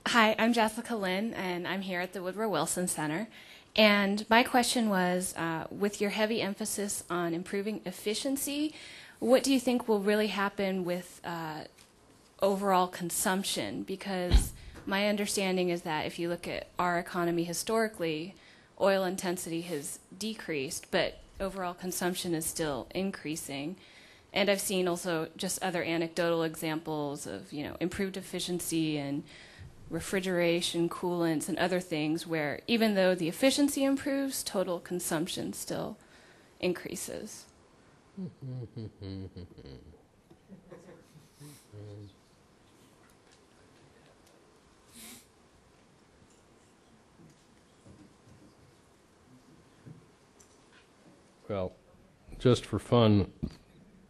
Hi, I'm Jessica Lynn, and I'm here at the Woodrow Wilson Center. And my question was, with your heavy emphasis on improving efficiency, what do you think will really happen with overall consumption? Because my understanding is that if you look at our economy historically, oil intensity has decreased, but overall consumption is still increasing. And I've seen also just other anecdotal examples of, you know, improved efficiency and refrigeration, coolants, and other things where even though the efficiency improves, total consumption still increases.
Well, just for fun,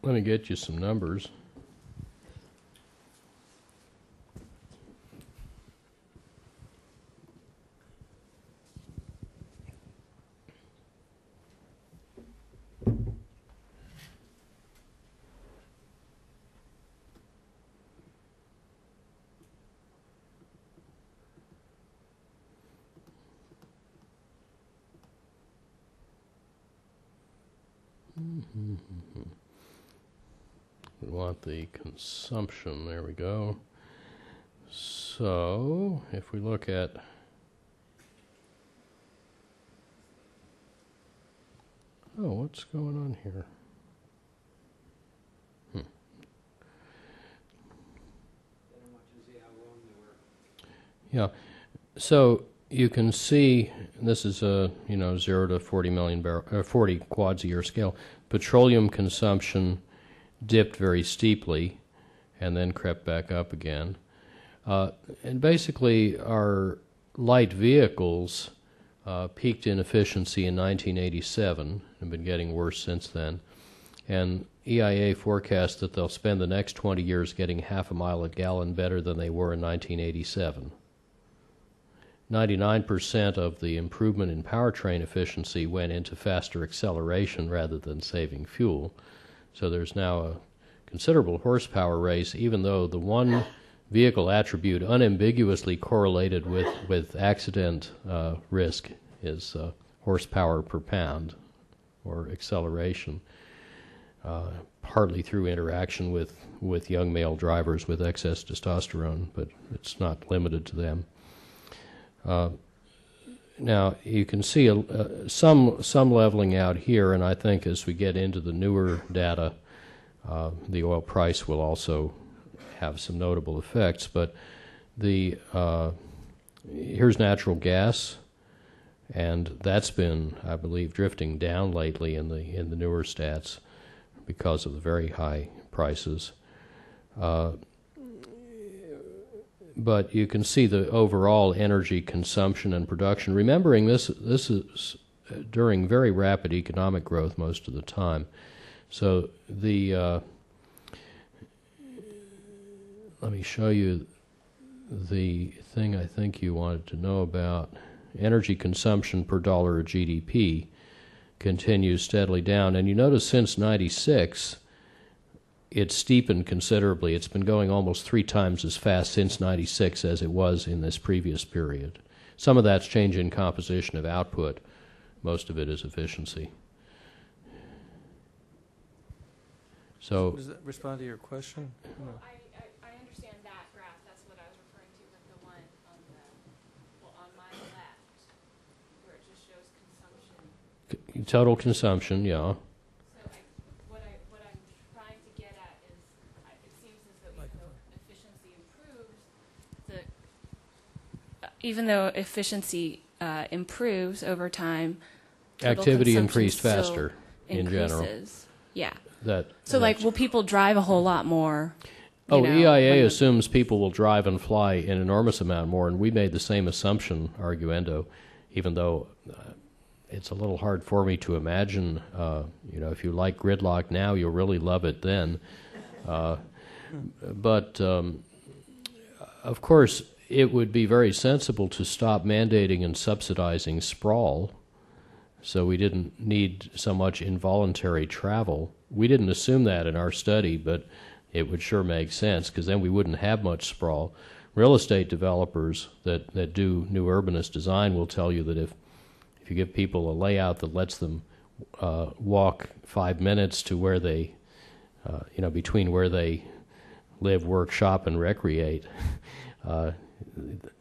let me get you some numbers. We want the consumption. There we go. So, if we look at what's going on here? Yeah. So you can see this is a 0 to 40 million 40 quads a year scale. Petroleum consumption dipped very steeply, and then crept back up again. And basically, our light vehicles peaked in efficiency in 1987 and been getting worse since then. And EIA forecasts that they'll spend the next 20 years getting half a mile a gallon better than they were in 1987. 99% of the improvement in powertrain efficiency went into faster acceleration rather than saving fuel. So there's now a considerable horsepower race, even though the one vehicle attribute unambiguously correlated with accident risk is horsepower per pound, or acceleration, partly through interaction with young male drivers with excess testosterone, but it's not limited to them. Now, you can see some leveling out here, and I think as we get into the newer data, the oil price will also have some notable effects. But here's natural gas, and that's been, I believe, drifting down lately in the newer stats because of the very high prices. But you can see the overall energy consumption and production. Remembering this is during very rapid economic growth most of the time. So let me show you the thing I think you wanted to know about. Energy consumption per dollar of GDP continues steadily down. And you notice since 96, it's steepened considerably. It's been going almost 3 times as fast since 96 as it was in this previous period. Some of that's change in composition of output. Most of it is efficiency. So
does that respond to your question?
No. I understand that graph. That's what I was referring to, but the one on my left, where it just shows consumption.
Total consumption, yeah.
Even though efficiency improves over time,
activity increased faster in general.
Yeah.
So,
will people drive a whole lot more?
EIA assumes people will drive and fly an enormous amount more, and we made the same assumption, arguendo, even though it's a little hard for me to imagine. If you like gridlock now, you'll really love it then. But of course, it would be very sensible to stop mandating and subsidizing sprawl, so we didn't need so much involuntary travel. We didn't assume that in our study, but it would sure make sense, because then we wouldn't have much sprawl. Real estate developers that do new urbanist design will tell you that if you give people a layout that lets them walk 5 minutes to where they, between where they live, work, shop, and recreate,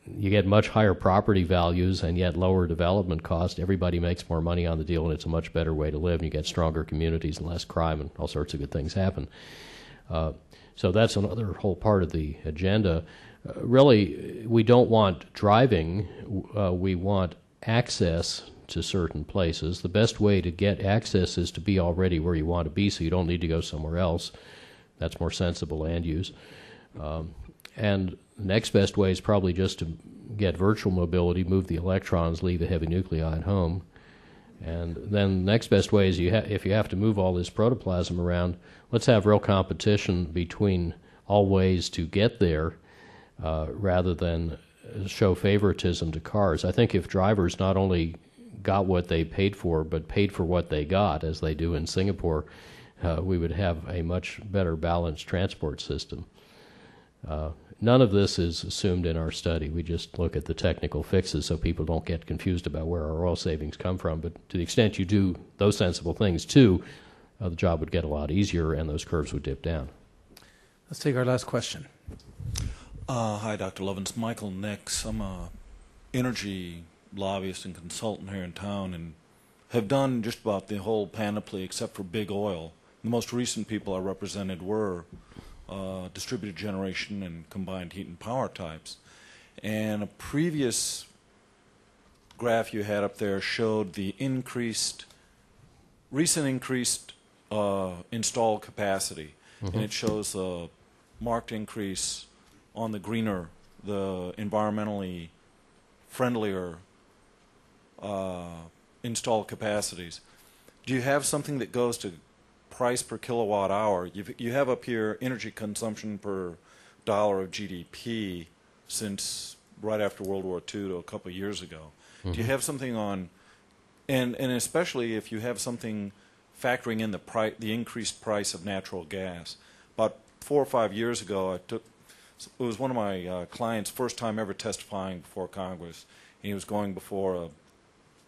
you get much higher property values and yet lower development cost. Everybody makes more money on the deal, and it's a much better way to live, and you get stronger communities and less crime, and all sorts of good things happen. So that's another whole part of the agenda. Really, we don't want driving. We want access to certain places. The best way to get access is to be already where you want to be, so you don't need to go somewhere else. That's more sensible land use. And the next best way is probably just to get virtual mobility, move the electrons, leave the heavy nuclei at home. And then the next best way is if you have to move all this protoplasm around, let's have real competition between all ways to get there rather than show favoritism to cars. I think if drivers not only got what they paid for, but paid for what they got, as they do in Singapore, we would have a much better balanced transport system. None of this is assumed in our study. We just look at the technical fixes so people don't get confused about where our oil savings come from. But to the extent you do those sensible things too, the job would get a lot easier and those curves would dip down.
Let's take our last question.
Hi, Dr. Lovins. Michael Nix. I'm a energy lobbyist and consultant here in town and have done just about the whole panoply except for big oil. The most recent people I represented were distributed generation and combined heat and power types. And a previous graph you had up there showed the recent increased installed capacity. Mm-hmm. And it shows a marked increase on the greener, the environmentally friendlier installed capacities. Do you have something that goes to price per kilowatt hour? You have up here energy consumption per dollar of GDP since right after World War II to a couple of years ago. Mm-hmm. Do you have something on, and especially if you have something factoring in the increased price of natural gas? About 4 or 5 years ago, it was one of my clients' first time ever testifying before Congress. And he was going before a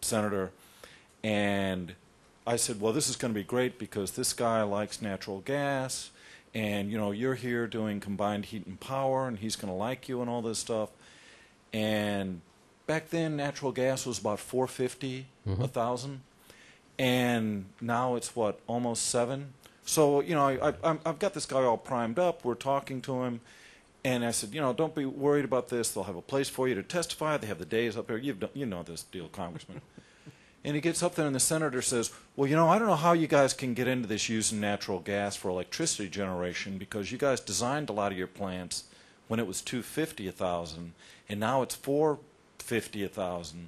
senator, and I said, well, this is going to be great because this guy likes natural gas, and you're here doing combined heat and power, and he's going to like you and all this stuff. And back then, natural gas was about $4.50 a thousand, and now it's what, almost $7. So I've got this guy all primed up. We're talking to him, and I said, don't be worried about this. They'll have a place for you to testify. They have the days up there. You know this deal, Congressman. And he gets up there, and the senator says, well, I don't know how you guys can get into this using natural gas for electricity generation because you guys designed a lot of your plants when it was $2.50 a thousand, and now it's $4.50 a thousand.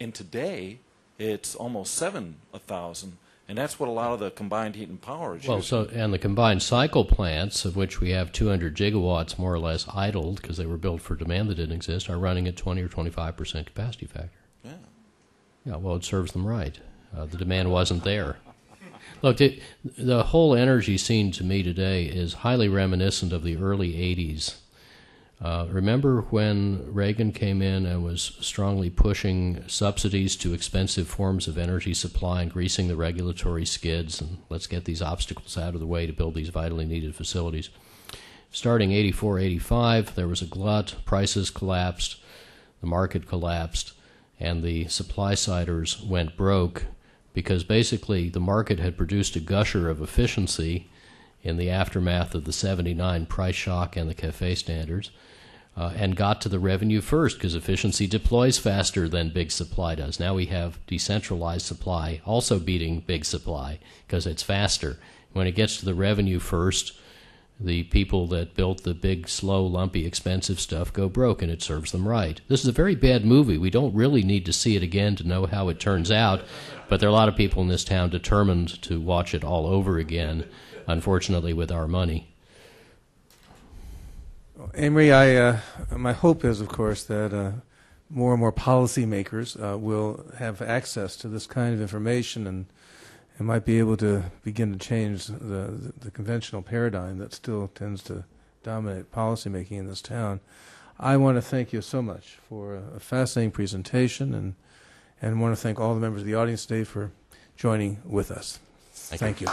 And today, it's almost $7 a thousand. And that's what a lot of the combined heat and power is using.
And the combined cycle plants, of which we have 200 gigawatts more or less idled because they were built for demand that didn't exist, are running at 20 or 25% capacity factor.
Yeah.
Yeah, well, it serves them right. The demand wasn't there. Look, the whole energy scene to me today is highly reminiscent of the early 80s. Remember when Reagan came in and was strongly pushing subsidies to expensive forms of energy supply and greasing the regulatory skids, and let's get these obstacles out of the way to build these vitally needed facilities. Starting 84, 85, there was a glut, prices collapsed, the market collapsed, and the supply-siders went broke because basically the market had produced a gusher of efficiency in the aftermath of the 79 price shock and the CAFE standards, and got to the revenue first because efficiency deploys faster than big supply does. Now we have decentralized supply also beating big supply because it's faster. When it gets to the revenue first, the people that built the big, slow, lumpy, expensive stuff go broke, and it serves them right. This is a very bad movie. We don't really need to see it again to know how it turns out, but there are a lot of people in this town determined to watch it all over again, unfortunately with our money.
Amory, my hope is, of course, that more and more policymakers will have access to this kind of information and might be able to begin to change the conventional paradigm that still tends to dominate policymaking in this town. I want to thank you so much for a fascinating presentation and want to thank all the members of the audience today for joining with us. Thank you.